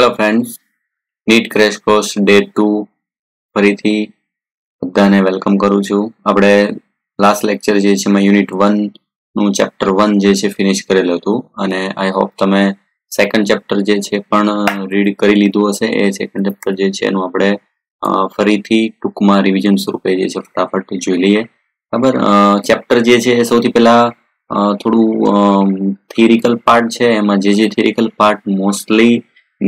Hello friends, NEET crash course day 2 ફરીથી બધાને welcome કરું છું. આપણે લાસ્ટ લેક્ચર જે છે એમાં યુનિટ 1 નું ચેપ્ટર 1 જે છે ફિનિશ કરેલું હતું અને આઈ હોપ તમે સેકન્ડ ચેપ્ટર જે છે પણ રીડ કરી લીધું હશે. એ સેકન્ડ ચેપ્ટર જે છે એનું આપણે ફરીથી ટૂંકમાં રિવિઝન સ્વરૂપે જે છે ફટાફટ જોઈ લઈએ. બરાબર, ચેપ્ટર જે છે એ સૌથી પહેલા થોડું થિયરિકલ પાર્ટ છે. એમાં જે થિયરિકલ પાર્ટ મોસ્ટલી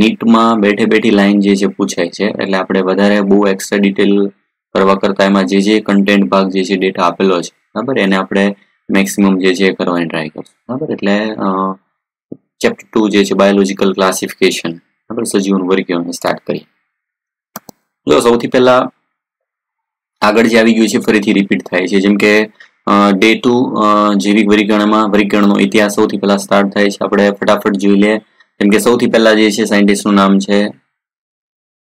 નીટમાં બેઠે બેઠી લાઈન જે છે પૂછાય છે, એટલે આપણે વધારે બહુ એક્સ્ટ્રા ડિટેલ કરવા કરતા એમાં જે કન્ટેન્ટ ભાગ જે છે ડેટા આપેલો છે, બરાબર, એને આપણે મેક્સિમમ જે છે કરવાની ટ્રાય કરશું. બરાબર, એટલે ચેપ્ટર 2 જે છે બાયોલોજિકલ ક્લાસિફિકેશન, બરાબર, સજીવોનું વર્ગીકરણ સ્ટાર્ટ કરીએ. જો સૌથી પહેલા આગળ જે આવી ગયું છે ફરીથી રિપીટ થાય છે, જેમ કે ડે 2 જૈવિક વર્ગીકરણનો ઇતિહાસ સૌથી પહેલા સ્ટાર્ટ થાય છે. આપણે ફટાફટ જોઈ લઈએ. જેમ કે સૌથી પહેલા જે છે સાયન્ટિસ્ટનું નામ છે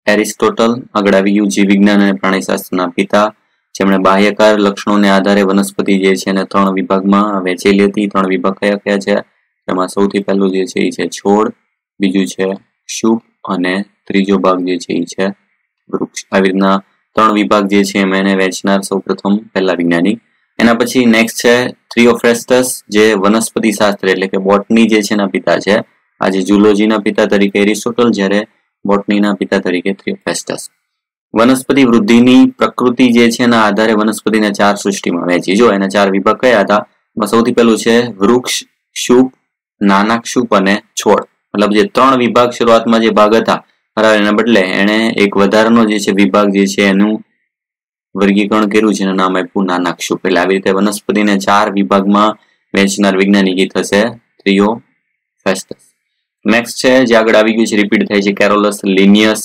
એરિસ્ટોટલ. આગળ આવી ગયું જીવ વિજ્ઞાન અને પ્રાણીશાસ્ત્રના પિતા, જેમણે બાહ્યકાર લક્ષણોને આધારે વનસ્પતિ જે છે એને 3 વિભાગમાં વહેંચેલી હતી. 3 વિભાગ કયા કયા છે? એમાં સૌથી પહેલું જે છે એ છે છોડ, બીજું છે શુપ અને ત્રીજો ભાગ જે છે એ છે વૃક્ષ. આવી રીતના 3 વિભાગ જે છે એમાં એને વહેંચનાર સૌપ્રથમ પહેલા વૈજ્ઞાનિક. એના પછી નેક્સ્ટ છે થિયોફ્રેસ્ટસ, જે વનસ્પતિ શાસ્ત્ર એટલે કે બોટની જે છે એના પિતા છે. આજે ઝૂલોજીના પિતા તરીકે એરિસ્ટોટલ, જ્યારે બોટનીના પિતા તરીકે થિયોફ્રેસ્ટસ. વનસ્પતિ વૃદ્ધિની પ્રકૃતિ જે છે એના આધારે વનસ્પતિને 4 સૃષ્ટિમાં વહેંચી. જો એના 4 વિભાગ કયા હતા? એમાં સૌથી પહેલું છે વૃક્ષ, શુપ, નાનાક શુપ અને છોડ. મતલબ જે 3 વિભાગ શરૂઆતમાં જે ભાગ હતા, બરાબર, એના બદલે એને એક વધારાનો જે છે વિભાગ જે છે એનું વર્ગીકરણ કર્યું છે, એનું નામ આપ્યું નાનાક શુપ. એટલે આવી રીતે વનસ્પતિને 4 વિભાગમાં વહેંચનાર વૈજ્ઞાનિક થશે થિયોફ્રેસ્ટસ. નેક્સ્ટ છે જે આગળ આવી ગયું છે રિપીટ થાય છે કેરોલસ લિનિયસ.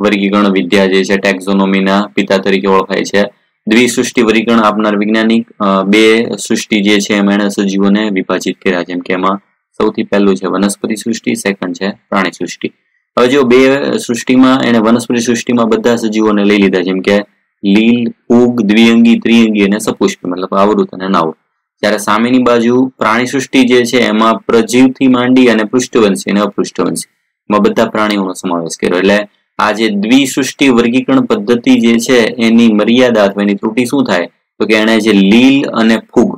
વર્ગીકરણ વિદ્યા જે છે ટેક્ઝોનોમીના પિતા તરીકે ઓળખાય છે. દ્વિસૃષ્ટિ વર્ગીકરણ આપનાર વૈજ્ઞાનિક. 2 સૃષ્ટિ જે છે એમાં એણે સજીવોને વિભાજિત કર્યા, જેમ કે એમાં સૌથી પહેલું છે વનસ્પતિ સૃષ્ટિ, સેકન્ડ છે પ્રાણી સૃષ્ટિ. હવે જો 2 સૃષ્ટિમાં એને વનસ્પતિ સૃષ્ટિમાં બધા સજીવોને લઈ લીધા, જેમ કે લીલ, ફૂગ, દ્વિઅંગી, ત્રિઅંગી અને સપુષ્પી, મતલબ આવૃત અને અનાવૃત. જ્યારે સામેની બાજુ પ્રાણી સૃષ્ટિ જે છે એમાં પ્રજીવથી માંડી અને પૃષ્ઠવંશી અને અપૃષ્ઠવંશી માં બધા પ્રાણીઓનો સમાવેશ કર્યો. એટલે આ જે દ્વિસૃષ્ટિ વર્ગીકરણ પદ્ધતિ જે છે એની મર્યાદા અથવા એની ત્રુટિ શું થાય? તો કે એને જે લીલ અને ફૂગ,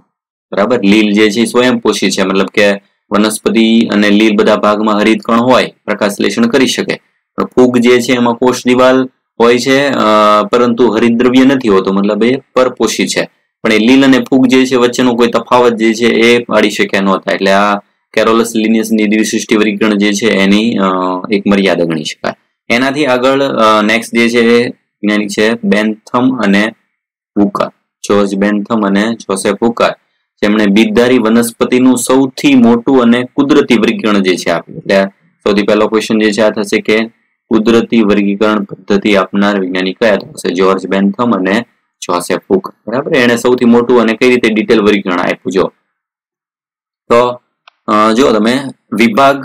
બરાબર, લીલ જે છે સ્વયંપોષી છે, મતલબ કે વનસ્પતિ અને લીલ બધા ભાગમાં હરિતકણ હોય, પ્રકાશલેષણ કરી શકે. પણ ફૂગ જે છે એમાં કોષ દિવાલ હોય છે, પરંતુ હરિતદ્રવ્ય નથી હોતો, મતલબ એ પરપોષી છે. પણ એ લીલ અને ફૂગ જે છે વચ્ચેનો કોઈ તફાવત જે છે એ પાડી શક્યા નહોતા. એટલે આ કેરોલસ લિનિયસની દ્વિસૃષ્ટિ વર્ગીકરણ જે છે એની એક મર્યાદા ગણી શકાય. એનાથી આગળ નેક્સ્ટ જે છે વૈજ્ઞાનિક છે બેન્થમ અને હુકર, જોર્જ બેન્થમ અને જોસેફ હુકર, જેમણે બીજધારી વનસ્પતિનું સૌથી મોટું અને કુદરતી વર્ગીકરણ જે છે આપ્યું. એટલે સૌથી પહેલો ક્વેશ્ચન જે છે આ થશે કે કુદરતી વર્ગીકરણ પદ્ધતિ આપનાર વૈજ્ઞાનિક કયા થશે? જોર્જ બેન્થમ અને જોસેફ હુકર, બરાબર. એને સૌથી મોટું અને કઈ રીતે ડિટેલ વર્ગીકરણ આપ્યું જો તો જો તમે વિભાગ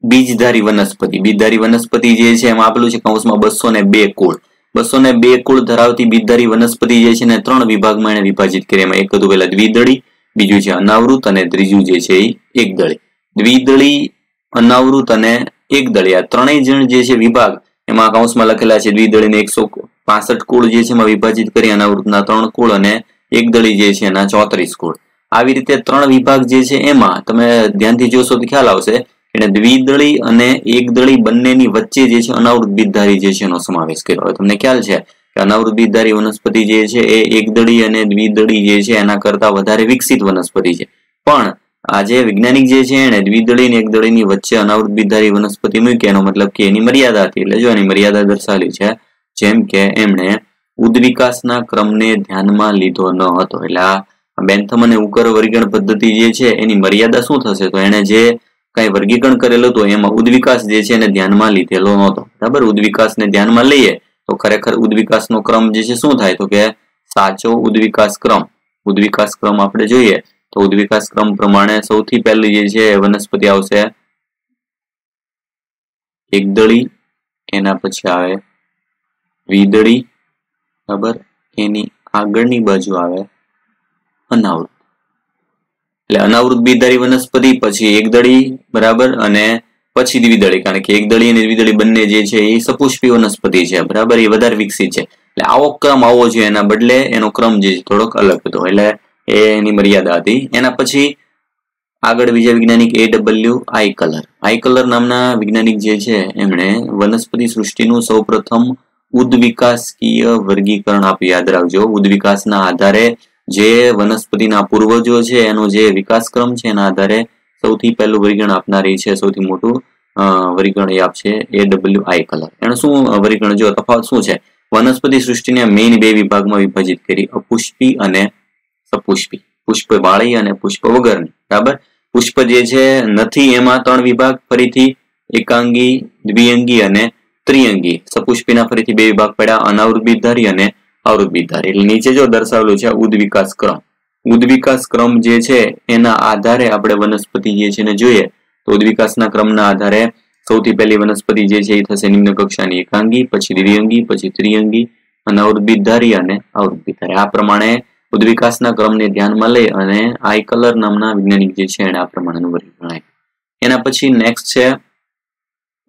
બીજધારી વનસ્પતિ જે છે એમાં આપેલું છે કૌંસમાં 202 કુળ. 202 કુળ ધરાવતી બીજધારી વનસ્પતિ જે છે ને 3 વિભાગમાં એને વિભાજિત કરી. એમાં એક હતું પહેલા દ્વિદળી, બીજું છે અનાવૃત અને ત્રીજું જે છે એ એકદળી. દ્વિદળી, અનાવૃત અને એકદળી, આ ત્રણેય જણ જે છે વિભાગ એમાં કૌંસમાં લખેલા છે. દ્વિદળીને 165 કુળ જે છે એમાં વિભાજિત કરી, અનાવૃતના 3 કુળ અને એકદળી જે છે એના 34 કુળ. આવી રીતે 3 વિભાગ જે છે એમાં તમે ધ્યાનથી જોશો તો ખ્યાલ આવશે એટલે દ્વિદળી અને એકદળી બંનેની વચ્ચે જે છે અનાવૃત બીજધારી જે છે એનો સમાવેશ કર્યો. હવે તમને ખ્યાલ છે કે અનાવૃત બીજધારી વનસ્પતિ જે છે એ એકદળી અને દ્વિદળી જે છે એના કરતા વધારે વિકસિત વનસ્પતિ છે. પણ આ જે વૈજ્ઞાનિક જે છે એને દ્વિદળી અને એકદળીની વચ્ચે અનાવૃત બીજધારી વનસ્પતિ મૂકી, એનો મતલબ કે એની મર્યાદા હતી. એટલે જો એની મર્યાદા દર્શાવેલી છે, જેમ કે એમણે ઉદ્વિકાસના ક્રમને ધ્યાનમાં લીધો ન હતો. એટલે આ બેન્થમ અને હુકર વર્ગીકરણ પદ્ધતિ જે છે એની મર્યાદા શું થશે? તો એને જે કઈ વર્ગીકરણ કરેલું હતું એમાં ઉદ્વિકાસ જે છે એને ધ્યાનમાં લીધેલો નહોતો, બરાબર. ઉદ્વિકાસને ધ્યાનમાં લઈએ તો ખરેખર ઉદ્વિકાસનો ક્રમ જે છે શું થાય? તો કે સાચો ઉદ્વિકાસ ક્રમ આપણે જોઈએ તો ઉદ્વિકાસ ક્રમ પ્રમાણે સૌથી પહેલી જે છે વનસ્પતિ આવશે એકદળી, એના પછી આવે દ્વિદળી, બરાબર, એની આગળની બાજુ આવે અનાવૃત. એટલે અનાવૃત બીજધારી વનસ્પતિ, પછી એકદળી, બરાબર, અને પછી દ્વિદળી, કારણ કે એકદળી અને દ્વિદળી બંને જે છે એ સપુષ્પી વનસ્પતિ છે, બરાબર, એ વધારે વિકસિત છે. એટલે આવો ક્રમ આવવો જોઈએ, એના બદલે એનો ક્રમ જે થોડોક અલગ હતો, એટલે એની મર્યાદા હતી. એના પછી આગળ બીજા વૈજ્ઞાનિક AW આઈકલર નામના વૈજ્ઞાનિક જે છે એમણે વનસ્પતિ સૃષ્ટિનું સૌપ્રથમ ઉદ્વિકાસકીય વર્ગીકરણ આપ્યું. યાદ રાખજો, ઉદ્વિકાસના આધારે જે વનસ્પતિના પૂર્વજો છે એનો જે વિકાસક્રમ છે એના આધારે સૌથી પહેલું વર્ગીકરણ આપનારી છે, સૌથી મોટું વર્ગીકરણ એ આપશે AW આઈકલર. એનું શું વર્ગીકરણ, જો તફાવત શું છે, વનસ્પતિ સૃષ્ટિને મેઇન બે વિભાગમાં વિભાજિત કરી, અપુષ્પી અને સપુષ્પી, પુષ્પ વાળી અને પુષ્પ વગરની, બરાબર. પુષ્પ જે છે નથી એમાં 3 વિભાગ, ફરીથી એકાંગી, દ્વિઅંગી અને ત્રિઅંગી. સપુષ્પીના ફરીથી 2 વિભાગ પડ્યા, અનાવૃત બીજધારી અને આવૃત બીજધારી. એટલે નીચે જો દર્શાવેલું છે ઉદ્વિકાસ ક્રમ. ઉદ્વિકાસ ક્રમ જે છે એના આધારે આપણે વનસ્પતિ જે છે ને જોઈએ તો ઉદ્વિકાસના ક્રમના આધારે સૌથી પહેલી વનસ્પતિ જે છે એ થશે નિમ્ન કક્ષાની એકાંગી, પછી દ્વિઅંગી, પછી ત્રિઅંગી, અનાવૃત બીજધારી અને આવૃત બીજધારી. આ પ્રમાણે ઉદ્વિકાસના ક્રમને ધ્યાનમાં લઈ અને આઈકલર નામના વૈજ્ઞાનિક જે છે એને આ પ્રમાણેનું વર્ગીકરણ આપ્યું. એના પછી નેક્સ્ટ છે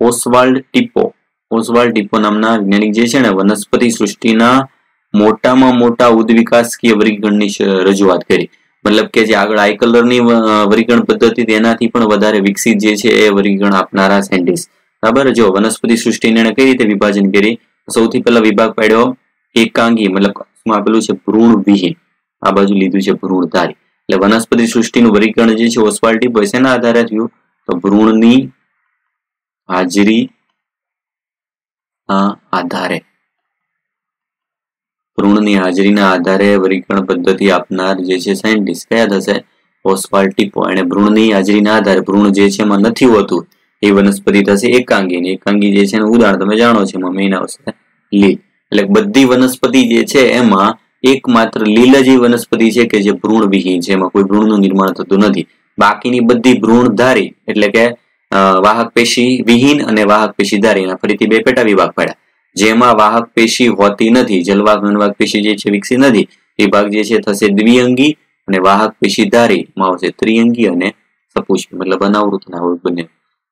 ઓસ્વાલ્ડ ટીપો નામના વૈજ્ઞાનિક જે છે ને વનસ્પતિ સૃષ્ટિના મોટામાં મોટા ઉદ્વિકાસકીય વર્ગીકરણની રજૂઆત કરી. મતલબ કે જે આગળ આઈકલરની વર્ગીકરણ પદ્ધતિ તેનાથી પણ વધારે વિકસિત જે છે એ વર્ગીકરણ આપનારા સાયન્ટિસ્ટ, બરાબર. જો વનસ્પતિ સૃષ્ટિને એને કઈ રીતે વિભાજન કરી, સૌથી પહેલા વિભાગ પાડ્યો એકાંગી, મતલબ આપેલું છે ભ્રૂણ વિહીન, આ બાજુ લીધું છે ભ્રૂણધારી. એટલે વનસ્પતિ સૃષ્ટિનું વર્ગીકરણ જે છે ઓસ્વાલ્ડ ટીપો શેના આધારે થયું, તો ભ્રૂણની હાજરી આધારે, ભ્રૂણની હાજરીના આધારે વર્ગીકરણ પદ્ધતિ આપનાર જે છે સાયન્ટિસ્ટ કયા થશે, ઓસ્વાલ્ડ ટીપો. એને ભ્રૂણની હાજરીના આધારે, ભ્રૂણ જે છે એમાં નથી હોતું એ વનસ્પતિ થશે એકાંગી. એકાંગી જે છે એનું ઉદાહરણ તમે જાણો છો, એમાં મેઇન આવશે લીલ. એટલે બધી વનસ્પતિ જે છે એમાં એકમાત્ર લીલ જ વનસ્પતિ છે કે જે ભ્રૂણ વિહીન છે, એમાં કોઈ ભ્રૂણનું નિર્માણ થતું નથી. બાકીની બધી ભ્રૂણધારી એટલે કે વાહક પેશી વિહીન અને વાહક પેશી ધારી, ફરીથી 2 પેટા વિભાગ પડ્યા. જેમાં વાહક પેશી હોતી નથી, જલવાહક ઘનવાહક પેશી જે છે વિકસિત નથી, વિભાગ જે છે થશે દ્વિઅંગી, અને વાહક પેશી ધારી માં આવશે ત્રિઅંગી અને સપુષ્પી, મતલબ અનાવૃત અને આવૃત બંને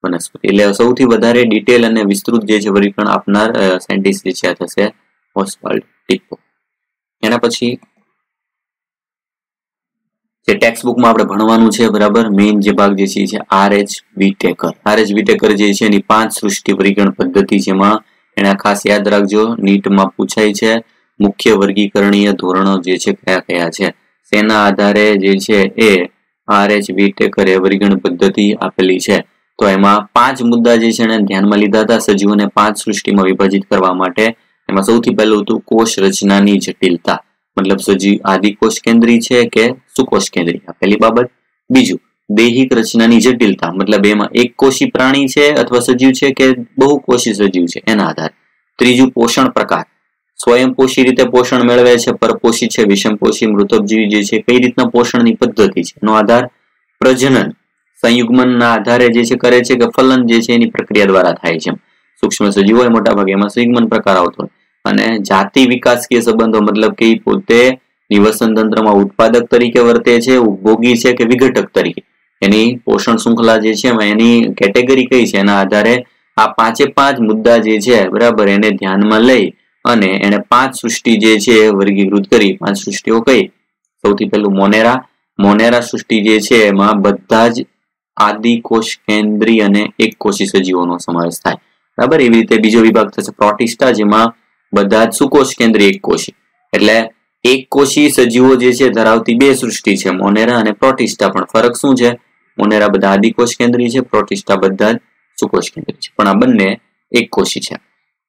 વનસ્પતિ. એટલે સૌથી વધારે ડિટેલ અને વિસ્તૃત જે છે વર્ગીકરણ આપનાર સાયન્ટિસ્ટ જે છે થશે ઓસ્વાલ્ડ ટીપો. એના પછી જે ટેક્સ્ટ બુકમાં આપણે ભણવાનું છે, બરાબર, મેઇન જે ભાગ જે છે RH વિટેકર જે છે એની 5 સૃષ્ટિ વર્ગીકરણ પદ્ધતિ, જેમાં એને ખાસ યાદ રાખજો, નીટમાં પૂછાય છે. મુખ્ય વર્ગીકરણીય ધોરણો જે છે કયા કયા છે, તેના આધારે જે છે એ RH વિટેકર એ વર્ગીકરણ પદ્ધતિ આપેલી છે. તો એમાં 5 મુદ્દા જે છે એને ધ્યાનમાં લીધા હતા સજીવોને 5 સૃષ્ટિમાં વિભાજિત કરવા માટે. એમાં સૌથી પહેલું હતું કોષ રચનાની જટિલતા, મતલબ સજીવ આદિકોષ કેન્દ્રી છે કે સુકોષ કેન્દ્રી, આ પહેલી બાબત. બીજું દૈહિક રચનાની જટિલતા, મતલબ એમાં એક કોષી પ્રાણી છે અથવા સજીવ છે કે બહુકોષી સજીવ છે એના આધારે. ત્રીજું પોષણ પ્રકાર, સ્વયંપોષી રીતે પોષણ મેળવે છે, પરપોષી છે, વિષમપોષી, મૃતોપજીવી જે છે કઈ રીતના પોષણની પદ્ધતિ છે એનો આધાર. પ્રજનન સંયુગ્મનના આધારે જે છે કરે છે કે ફલન જે છે એની પ્રક્રિયા દ્વારા થાય છે. સૂક્ષ્મ સજીવો હોય મોટા ભાગે એમાં સંયુગ્મન પ્રકાર આવતો હોય. અને જાતિ વિકાસકીય સંબંધો, મતલબ કે પોતે નિવસન તંત્રમાં ઉત્પાદક તરીકે વર્તે છે, ઉપભોગી છે કે વિઘટક તરીકે, એની પોષણ શૃંખલા જે છે એની કેટેગરી કઈ છે એના આધારે આ 5 મુદ્દા જે છે, બરાબર, એને ધ્યાનમાં લઈ અને એને 5 સૃષ્ટિ જે છે વર્ગીકૃત કરી. 5 સૃષ્ટિઓ કઈ, સૌથી પહેલું મોનેરા સૃષ્ટિ જે છે એમાં બધા જ આદિકોષ કેન્દ્રી અને એક કોષી સજીવોનો સમાવેશ થાય, બરાબર. એવી રીતે બીજો વિભાગ થશે પ્રોટિસ્ટા, જેમાં બધા જ સુકોષ કેન્દ્રી એક કોષી, એટલે એક કોષી સજીવો જે છે ધરાવતી 2 સૃષ્ટિ છે, મોનેરા અને પ્રોટિસ્ટા. પણ ફરક શું છે, મોનેરા બધા આદિકોષ કેન્દ્રી છે, પ્રોટિસ્ટા બધા જ સુકોષ કેન્દ્રી છે, પણ આ બંને એક કોષી છે.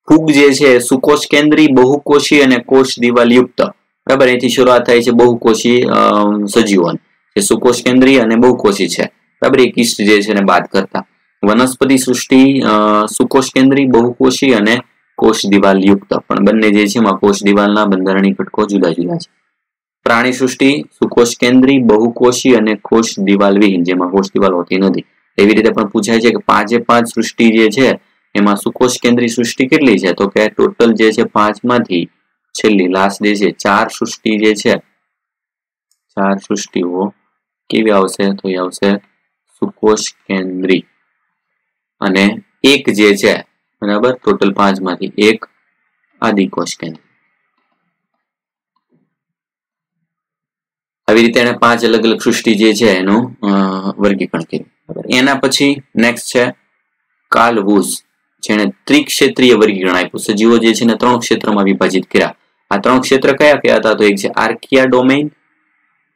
ફૂગ જે છે સુકોષ કેન્દ્રી, બહુકોષી અને કોષ દિવાલ યુક્ત, બરાબર. અહીંથી શરૂઆત થાય છે બહુકોષી સજીવો, જે સુકોષ કેન્દ્રી અને બહુકોષી છે, બરાબર, એક ઇષ્ટ જે છે એને બાદ કરતા. વનસ્પતિ સૃષ્ટિ સુકોષ કેન્દ્રી, બહુકોષી અને કોષ દિવાલ યુક્ત, પણ બંને જે છે એમાં કોષ દિવાલના બંધારણીય ઘટકો જુદા જુદા છે. પ્રાણી સૃષ્ટિ સુકોષ કેન્દ્રી, બહુકોષી અને કોષ દિવાલ વિહીન, જેમાં કોષ દિવાલ હોતી નથી. એવી રીતે પણ પૂછાય છે કે 5 સૃષ્ટિ જે છે એમાં સુકોષ કેન્દ્રી સૃષ્ટિ કેટલી છે, તો કે ટોટલ જે છે 5 માંથી છેલ્લી લાસ્ટ જે છે 4 સૃષ્ટિ જે છે, 4 સૃષ્ટિઓ કેવી આવશે, તો એ આવશે સુકોષ કેન્દ્રી, અને એક જે છે બરાબર ટોટલ 5 માંથી એક આદિકોષ કેન્દ્ર. આવી રીતે એને 5 અલગ અલગ સૃષ્ટિ જે છે એનું વર્ગીકરણ કર્યું. એના પછી નેક્સ્ટ છે કાર્લ વુઝ, જેણે ત્રિક્ષેત્રીય વર્ગીકરણ આપ્યું. સજીવો જે છે ને 3 ક્ષેત્રમાં વિભાજિત કર્યા. આ 3 ક્ષેત્ર કયા કયા હતા? તો એક છે archaea domain,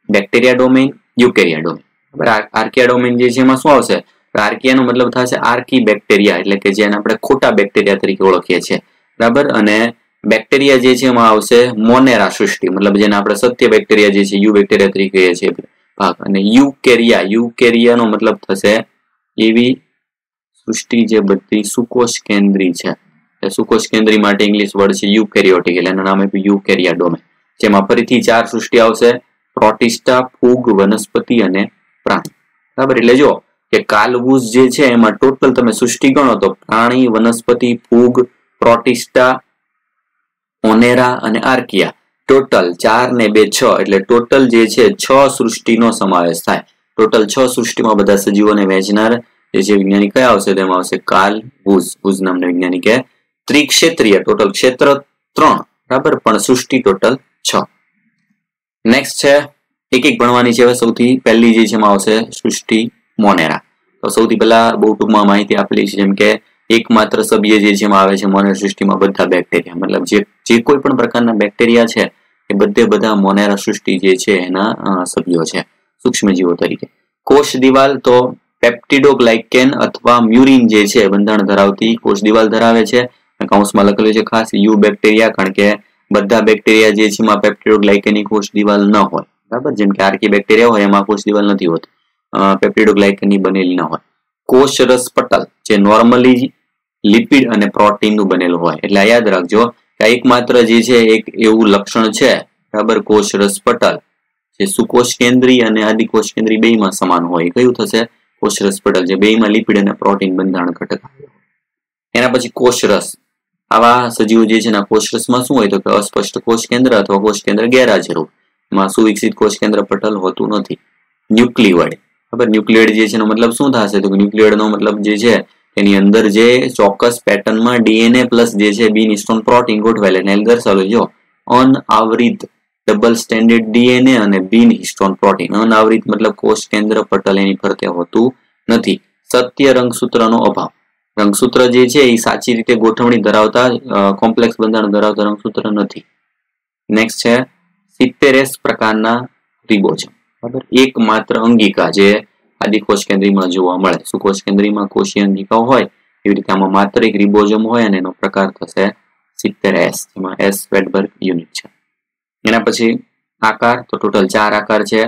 bacteria domain, eukarya domain. બરાબર, આર્કિયા ડોમેઇન જે છે એમાં શું આવશે? આર્કિયાનો મતલબ થશે આર્કી બેક્ટેરિયા, એટલે કે જેને આપણે ખોટા બેક્ટેરિયા તરીકે ઓળખીએ છીએ. બરાબર, અને બેક્ટેરિયા જે છે એમાં આવશે મોનેરા સૃષ્ટિ, મતલબ જેને આપણે સત્ય બેક્ટેરિયા જે છે યુ બેક્ટેરિયા તરીકે કહીએ છીએ ભાગ. અને યુકેરિયાનો મતલબ થશે એવી સૃષ્ટિ જે બધી સુકોષ કેન્દ્રી છે. સુકોષ કેન્દ્રી માટે ઇંગ્લિશ વર્ડ છે યુકેરિયોટિક, એટલે એનું નામ આપ્યું યુકેરિયા ડોમેન. જેમાં ફરીથી 4 સૃષ્ટિ આવશે: પ્રોટિસ્ટા, ફૂગ, વનસ્પતિ અને પ્રાણી. બરાબર, એટલે જો કે કાર્લ વુઝ જે છે એમાં ટોટલ તમે સૃષ્ટિ ગણો તો પ્રાણી, વનસ્પતિ, ફૂગ, પ્રોટિસ્ટા, મોનેરા અને આર્કિયા, ટોટલ 4 ને 2 6, એટલે ટોટલ જે છે 6 સૃષ્ટિનો સમાવેશ થાય. ટોટલ 6 સૃષ્ટિમાં બધા સજીવોને વહેંચનાર જે છે વૈજ્ઞાનિક કયા આવશે? તેમાં આવશે કાર્લ વુઝ. વુઝ નામના વૈજ્ઞાનિકે ત્રિક્ષેત્રીય, ટોટલ ક્ષેત્ર 3, બરાબર, પણ સૃષ્ટિ ટોટલ 6. નેક્સ્ટ છે એક એક ભણવાની છે. સૌથી પહેલી જે છે એમાં આવશે સૃષ્ટિ મોનેરા. તો સૌથી પહેલા બહુ ટૂંકમાં માહિતી આપેલી છે, જેમ કે એકમાત્ર સભ્ય જે છે એમાં આવે છે મોનેરા સૃષ્ટિમાં બધા બેક્ટેરિયા, મતલબ જે કોઈ પણ પ્રકારના બેક્ટેરિયા છે એ બધા મોનેરા સૃષ્ટિ જે છે એના સભ્યો છે સૂક્ષ્મજીવો તરીકે. કોષ દિવાલ તો પેપ્ટિડોગ્લાયકેન અથવા મ્યુરિન જે છે બંધારણ ધરાવતી કોષ દિવાલ ધરાવે છે. કૌંસમાં લખેલું છે ખાસ યુ બેક્ટેરિયા, કારણ કે બધા બેક્ટેરિયા જે છે એમાં પેપ્ટિડોગ્લાયકેનની કોષ દિવાલ ન હોય. બરાબર, જેમ કે આર્કી બેક્ટેરિયા હોય એમાં કોષ દિવાલ નથી હોતી, પેપ્ટિડોગ્લાયકેનની બનેલી ન હોય. કોષ રસ પટલ જે નોર્મલી લિપિડ અને પ્રોટીનનું બનેલું હોય, એટલે યાદ રાખજો કે એકમાત્ર જે છે એક એવું લક્ષણ છે, બરાબર, કોષ રસ પટલ જે સુકોષ કેન્દ્રી અને આદિકોષ કેન્દ્રી બેયમાં સમાન હોય. કયું થશે? કોષ રસ પટલ, જે બેયમાં લિપિડ અને પ્રોટીન બંધારણ ઘટક. એના પછી કોષરસ. આવા સજીવો જે છે કોષરસમાં શું હોય? તો કે અસ્પષ્ટ કોષ કેન્દ્ર અથવા કોષ કેન્દ્ર ગેરહાજર. એમાં સુવિકસિત કોષ કેન્દ્ર પટલ હોતું નથી. ન્યુક્લિયોઇડ, બરાબર, ન્યુક્લિયોઇડ જે છે એનો મતલબ શું થશે? તો ન્યુક્લિયોઇડ નો મતલબ જે છે એની અંદર જે ચોક્કસ પેટર્નમાં ડીએનએ પ્લસ જે છે બિન હિસ્ટોન પ્રોટીન ગોઠવાયેલ, એને દર્શાવેલું જો અનાવૃત ડબલ સ્ટેન્ડર્ડ ડીએનએ અને બિન હિસ્ટોન પ્રોટીન. અનાવૃત મતલબ કોષ કેન્દ્ર પટલ એની ફરતે હોતું નથી. સત્ય રંગસૂત્રનો અભાવ. રંગસૂત્ર જે છે એ સાચી રીતે ગોઠવણી ધરાવતા કોમ્પ્લેક્સ બંધારણ ધરાવતા રંગસૂત્ર નથી. નેક્સ્ટ છે 70S પ્રકારના રિબોઝોમ. બરાબર, એકમાત્ર અંગિકા જે આદિકોષ કેન્દ્રીમાં જોવા મળે. સુકોષ કેન્દ્રીમાં કોષીય અંગિકાઓ હોય એવી રીતે આમાં માત્ર એક રિબોઝોમ હોય અને એનો પ્રકાર થશે 70S, જેમાં S વેડબર્ગ યુનિટ છે. એના પછી આકાર તો ટોટલ 4 આકાર છે: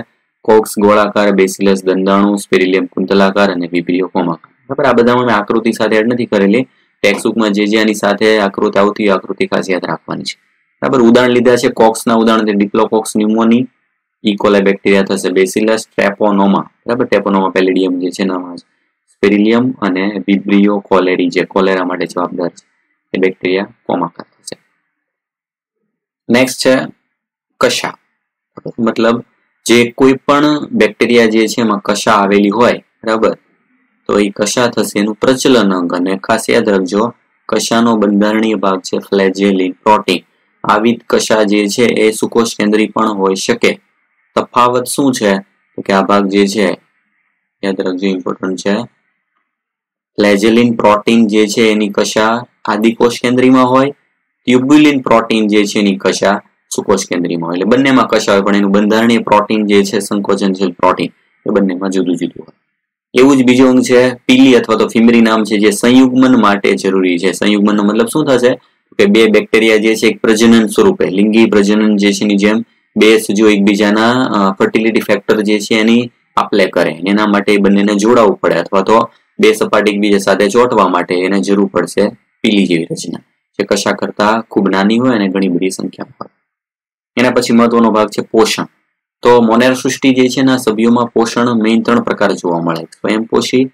કોક્સ ગોળાકાર, બેસિલસ દંડાણુ, સ્પેરિલિયમ કુંતલાકાર અને વિબ્રિયો કોમાકાર. બરાબર, આ બધામાં મેં આકૃતિ સાથે એડ નથી કરેલી. ટેક્સ્ટબુકમાં જે આની સાથે આકૃતિ આવતી આકૃતિ ખાસ યાદ રાખવાની છે. બરાબર, ઉદાહરણ લીધા છે કોક્સના ઉદાહરણ છે ડિપ્લોકોક્સ ન્યુમોની, ઇકોલાઈ બેક્ટેરિયા થશે બેસિલસ, ટ્રેપોનોમા, બરાબર, ટ્રેપોનોમા પેલિડિયમ જે છે નામ છે, સ્પેરિલિયમ અને વિબ્રિયો કોલેરી જે કોલેરા માટે જવાબદાર છે એ બેક્ટેરિયા કોમાકાર થશે. નેક્સ્ટ છે કશા, મતલબ જે કોઈ પણ બેક્ટેરિયા જે છે એમાં કશા આવેલી હોય, બરાબર, તો એ કશા થશે એનું પ્રચલન અંગ. અને ખાસ યાદ રાખજો કશાનો બંધારણીય ભાગ છે ફ્લેજેલિન પ્રોટીન. આવિત કશા જે છે એ સુકોષ કેન્દ્રી પણ હોઈ શકે. તફાવત શું છે? તો કે આ ભાગ જે છે યાદ રાખજો, ઇમ્પોર્ટન્ટ છે. ફ્લેજેલિન પ્રોટીન જે છે એની કશા આદિકોષ કેન્દ્રીમાં હોય, ટ્યુબ્યુલિન પ્રોટીન જે છે એની કશા સુકોષ કેન્દ્રીમાં હોય. એટલે બંનેમાં કશા હોય પણ એનું બંધારણીય પ્રોટીન જે છે સંકોચનશીલ પ્રોટીન એ બંનેમાં જુદું જુદું હોય. એવું જ બીજો અંગ છે પીલી અથવા તો ફિમરી નામ છે, જે સંયુગ્મન માટે જરૂરી છે. સંયુગ્મનનો મતલબ શું થશે? કે બે બેક્ટેરિયા જે છે એક પ્રજનન સ્વરૂપે લિંગી પ્રજનન જે છે ની જેમ બે સજીવો એકબીજાના ફર્ટિલિટી ફેક્ટર જે છે એની આપલે કરે. એના માટે બંનેને જોડાવવું પડે, અથવા તો બે સપાટી એકબીજા સાથે ચોંટવા માટે એને જરૂર પડશે પીલી જેવી રચના, જે કશા કરતા ખૂબ નાની હોય અને ઘણી બધી સંખ્યામાં હોય. એના પછી મહત્વનો ભાગ છે પોષણ. તો મોનેરા સૃષ્ટિ જે છે એના સભ્યોમાં પોષણ મેઇન 3 પ્રકાર જોવા મળે: સ્વયંપોષી,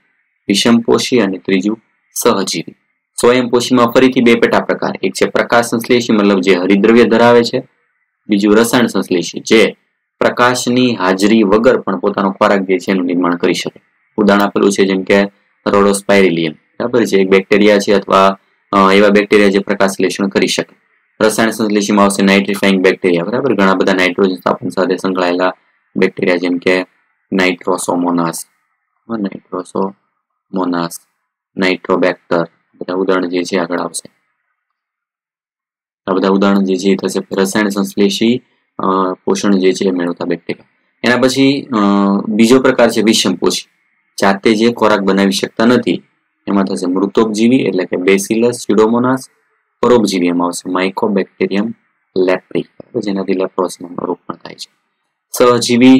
વિષમપોષી અને ત્રીજું સહજીવી. સ્વયંપોષીમાં ફરીથી 2 પેટા પ્રકાર. એક છે પ્રકાશ સંશ્લેષી, મતલબ જે હરિદ્રવ્ય ધરાવે છે. બીજું રસાયણ સંશ્લેષી, જે પ્રકાશની હાજરી વગર પણ પોતાનો ખોરાક જે છે એનું નિર્માણ કરી શકે. ઉદાહરણ આપેલું છે જેમ કે રોડોસ્પાયરિલિયમ, બરાબર છે, એક બેક્ટેરિયા છે અથવા એવા બેક્ટેરિયા જે પ્રકાશલેષણ કરી શકે. રસાયણ સંશ્લેષીમાં આવશે નાઇટ્રીફાઇંગ બેક્ટેરિયા, બરાબર, ઘણા બધા નાઇટ્રોજન સ્થાપન સાથે સંકળાયેલા બેક્ટેરિયા જેમ કે નાઇટ્રોસોમોનાસ, નાઇટ્રોબેક્ટર, બધા ઉદાહરણ જે છે આગળ આવશે. આ બધા ઉદાહરણ જે છે થશે રસાયણ સંશ્લેષી પોષણ જે છે મેળવતા બેક્ટેરિયા. એના પછી બીજો પ્રકાર છે વિષમપોષી, જાતે જે ખોરાક બનાવી શકતા નથી, એમાં થશે મૃતોપજીવી એટલે કે બેસિલસ, સ્યુડોમોનાસ. પરોપજીવી એમાં આવશે માઇકોબેક્ટેરિયમ લેપ્રી, જેનાથી લેપ્રોસિસનો રોગ પણ થાય છે. સહજીવી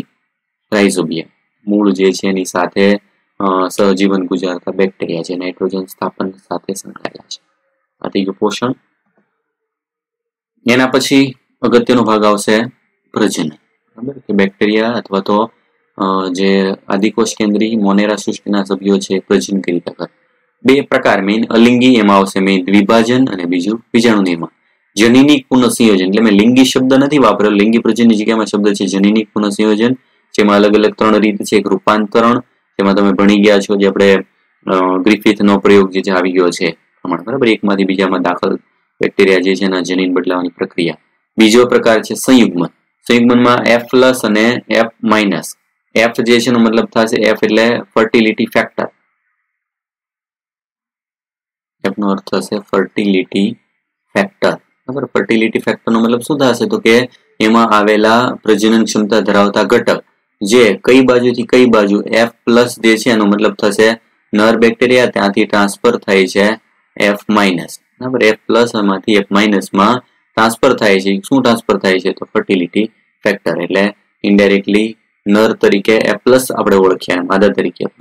રાઇઝોબિયમ, મૂળ જે છે એની સાથે સહજીવન ગુજારતા બેક્ટેરિયા જે નાઇટ્રોજન સ્થાપન સાથે સંકળાયેલા છે. આ થઈ ગયું પોષણ. એના પછી અગત્યનો ભાગ આવશે પ્રજનન, બરાબર, કે બેક્ટેરિયા અથવા તો જે આદિકોષ કેન્દ્રી મોનેરા સૃષ્ટિના સભ્યો છે પ્રજનન કરી શકે. બે પ્રકાર મેઇન અલિંગી એમાં આવશે મેઇન દ્વિભાજન અને બીજું બીજાણુ નિર્માણ. જનીનિક પુનઃસંયોજન એટલે મેં લિંગી શબ્દ નથી વાપરેલો, લિંગી પ્રજનનની જગ્યામાં શબ્દ છે જનીનિક પુનઃસંયોજન, જેમાં અલગ અલગ 3 રીત છે. એક રૂપાંતરણ, જેમાં તમે ભણી ગયા છો જે આપણે ગ્રિફિથનો પ્રયોગ જે આવી ગયો છે પ્રમાણે, બરાબર, એકમાંથી બીજામાં દાખલ બેક્ટેરિયા જે છે એના જનીન બદલાવાની પ્રક્રિયા. બીજો પ્રકાર છે સંયુગ્મન. સંયુગ્મનમાં F+ અને F-. F જે છે એનો મતલબ થશે F એટલે ફર્ટિલિટી ફેક્ટર, F નો અર્થ થશે ફર્ટિલિટી ફેક્ટર, બરાબર. ફર્ટિલિટી ફેક્ટર નો મતલબ શું થશે તો કે એમાં આવેલા પ્રજનન ક્ષમતા ધરાવતા ઘટક જે કઈ બાજુથી કઈ બાજુ F+ જે છે એનો મતલબ થશે નર બેક્ટેરિયા ત્યાંથી ટ્રાન્સફર થાય છે F-, બરાબર. F+ માંથી F- માં ટ્રાન્સફર થાય છે. શું ટ્રાન્સફર થાય છે તો ફર્ટિલિટી ફેક્ટર, એટલે ઇનડાયરેક્ટલી નર તરીકે F+ આપણે ઓળખ્યા, માદા તરીકે F-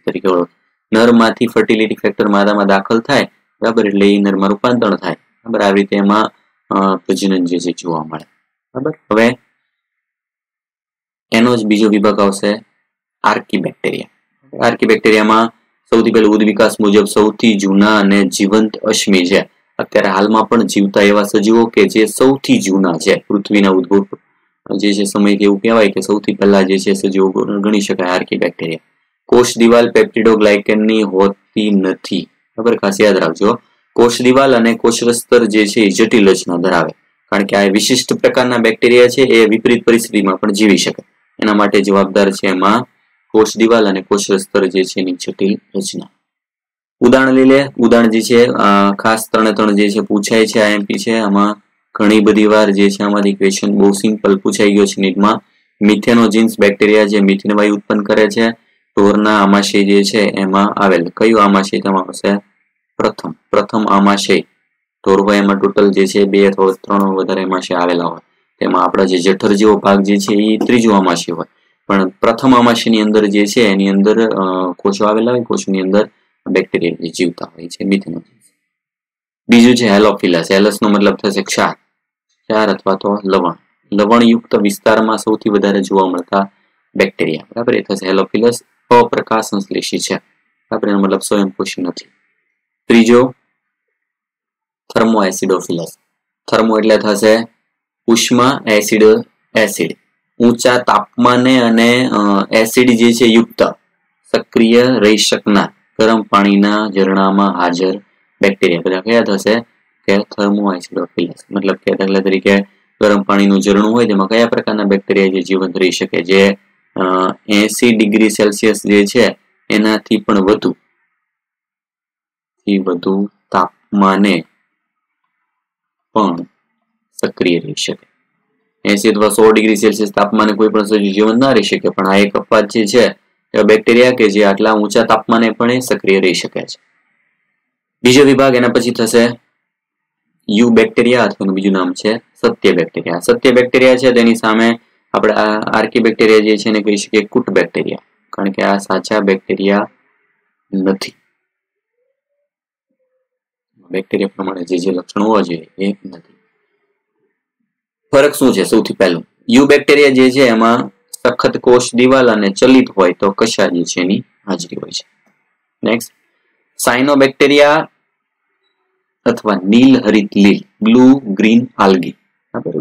તરીકે ઓળખ. નર માંથી ફર્ટિલિટી ફેક્ટર માદામાં દાખલ થાય, બરાબર, એટલે એ નરમાં રૂપાંતરણ થાય, બરાબર. આવી રીતે એમાં પ્રજનન જે છે જોવા મળે, બરાબર. હવે એનો જ બીજો વિભાગ આવશે આર્કીબેક્ટેરિયા. આર્કીબેક્ટેરિયામાં સૌથી પહેલું ઉદ્વિકાસ મુજબ સૌથી જૂના અને જીવંત અશ્મિ છે. અત્યારે હાલમાં પણ જીવતા એવા સજીવો કે જે સૌથી જૂના છે પૃથ્વીના ઉદ્ભવ જે છે સમયથી એવું કહેવાય કે સૌથી પહેલા જે છે સજીવો ગણી શકાય આર્કીબેક્ટેરિયા. કોષ દિવાલ પેપ્ટિડોગ્લાયકેનની હોતી નથી, બરાબર, ખાસ યાદ રાખજો. કોષ દિવાલ અને કોષરસ્તર જે છે એ જટિલ રચના ધરાવે, કારણ કે આ વિશિષ્ટ પ્રકારના બેક્ટેરિયા છે એ વિપરીત પરિસ્થિતિમાં પણ જીવી શકે. એના માટે જવાબદાર છે એમાં કોષ દિવાલ અને કોષરસ્તર જે છે એની જટિલ રચના. ઉદાહરણ લઈ લે. ઉદાહરણ જે છે ખાસ 3 જે છે પૂછાય છે, IMP છે. આમાં ઘણી બધી વાર જે છે આમાંથી ક્વેશ્ચન બહુ સિમ્પલ પૂછાઈ ગયો છે નીટમાં. મિથેનોજીન્સ બેક્ટેરિયા જે મિથેન વાયુ ઉત્પન્ન કરે છે, ઢોરના આમાશય જે છે એમાં આવેલ. કયું આમાશય તેમાં આવશે? પ્રથમ આમાશય. ઢોર હોય એમાં ટોટલ જે છે 2 અથવા 3 વધારે આમાશય આવેલા હોય, તેમાં આપણા જે જઠર જેવો ભાગ જે છે એ ત્રીજો આમાશય હોય, પણ પ્રથમ આમાશયની અંદર જે છે એની અંદર કોષો આવેલા હોય, કોષની અંદર બેક્ટેરિયા જે જીવતા હોય છે મિથેનોજીન્સ. બીજું છે હેલોફિલસ. હેલસ નો મતલબ થશે ક્ષાર અથવા તો લવણ. લવણયુક્ત વિસ્તારમાં સૌથી વધારે જોવા મળતા બેક્ટેરિયા, બરાબર, એ થશે હેલોફિલસ. અપ્રકાશ સંશ્લેષી છે, બરાબર, એનો મતલબ સ્વયંપોષી નથી. ત્રીજો થર્મો એસિડોફિલસ. થર્મો એટલે થશે ઉષ્મા, એસિડ ઊંચા તાપમાને અને એસિડ જે છે યુક્ત સક્રિય રહી શકનાર ગરમ પાણીના ઝરણામાં હાજર બેક્ટેરિયા. બધા કયા થશે કે થર્મો એસિડોફિલસ. મતલબ કે દાખલા તરીકે ગરમ પાણીનું ઝરણું હોય તેમાં કયા પ્રકારના બેક્ટેરિયા જે જીવંત રહી શકે, જે 80 ડિગ્રી સેલ્સિયસ જે છે એનાથી પણ વધુ તાપમાને પણ સક્રિય રહી શકે. 80 અથવા 100 ડિગ્રી સેલ્સિયસ તાપમાને કોઈ પણ સજીવ જીવંત ના રહી શકે, પણ આ એક અપવાદ જે છે એ બેક્ટેરિયા કે જે આટલા ઊંચા તાપમાને પણ સક્રિય રહી શકે છે. બીજો વિભાગ એના પછી થશે યુ બેક્ટેરિયા, અથવા બીજું નામ છે સત્ય બેક્ટેરિયા. સત્ય બેક્ટેરિયા છે તેની સામે આપણે આર્કી બેક્ટેરિયા જે છે એને કહી શકીએ કુટ બેક્ટેરિયા, કારણ કે આ સાચા બેક્ટેરિયા નથી. બેક્ટેરિયા પ્રમાણે જે લક્ષણો હોવા જોઈએ એ નથી. ફરક શું છે? સૌથી પહેલું, યુ બેક્ટેરિયા જે છે એમાં સખત કોષ દિવાલ અને ચલિત હોય તો કશા જે છે એની હાજરી હોય છે. નેક્સ્ટ, સાયનો બેક્ટેરિયા અથવા નીલ હરિત લીલ, blue green algae.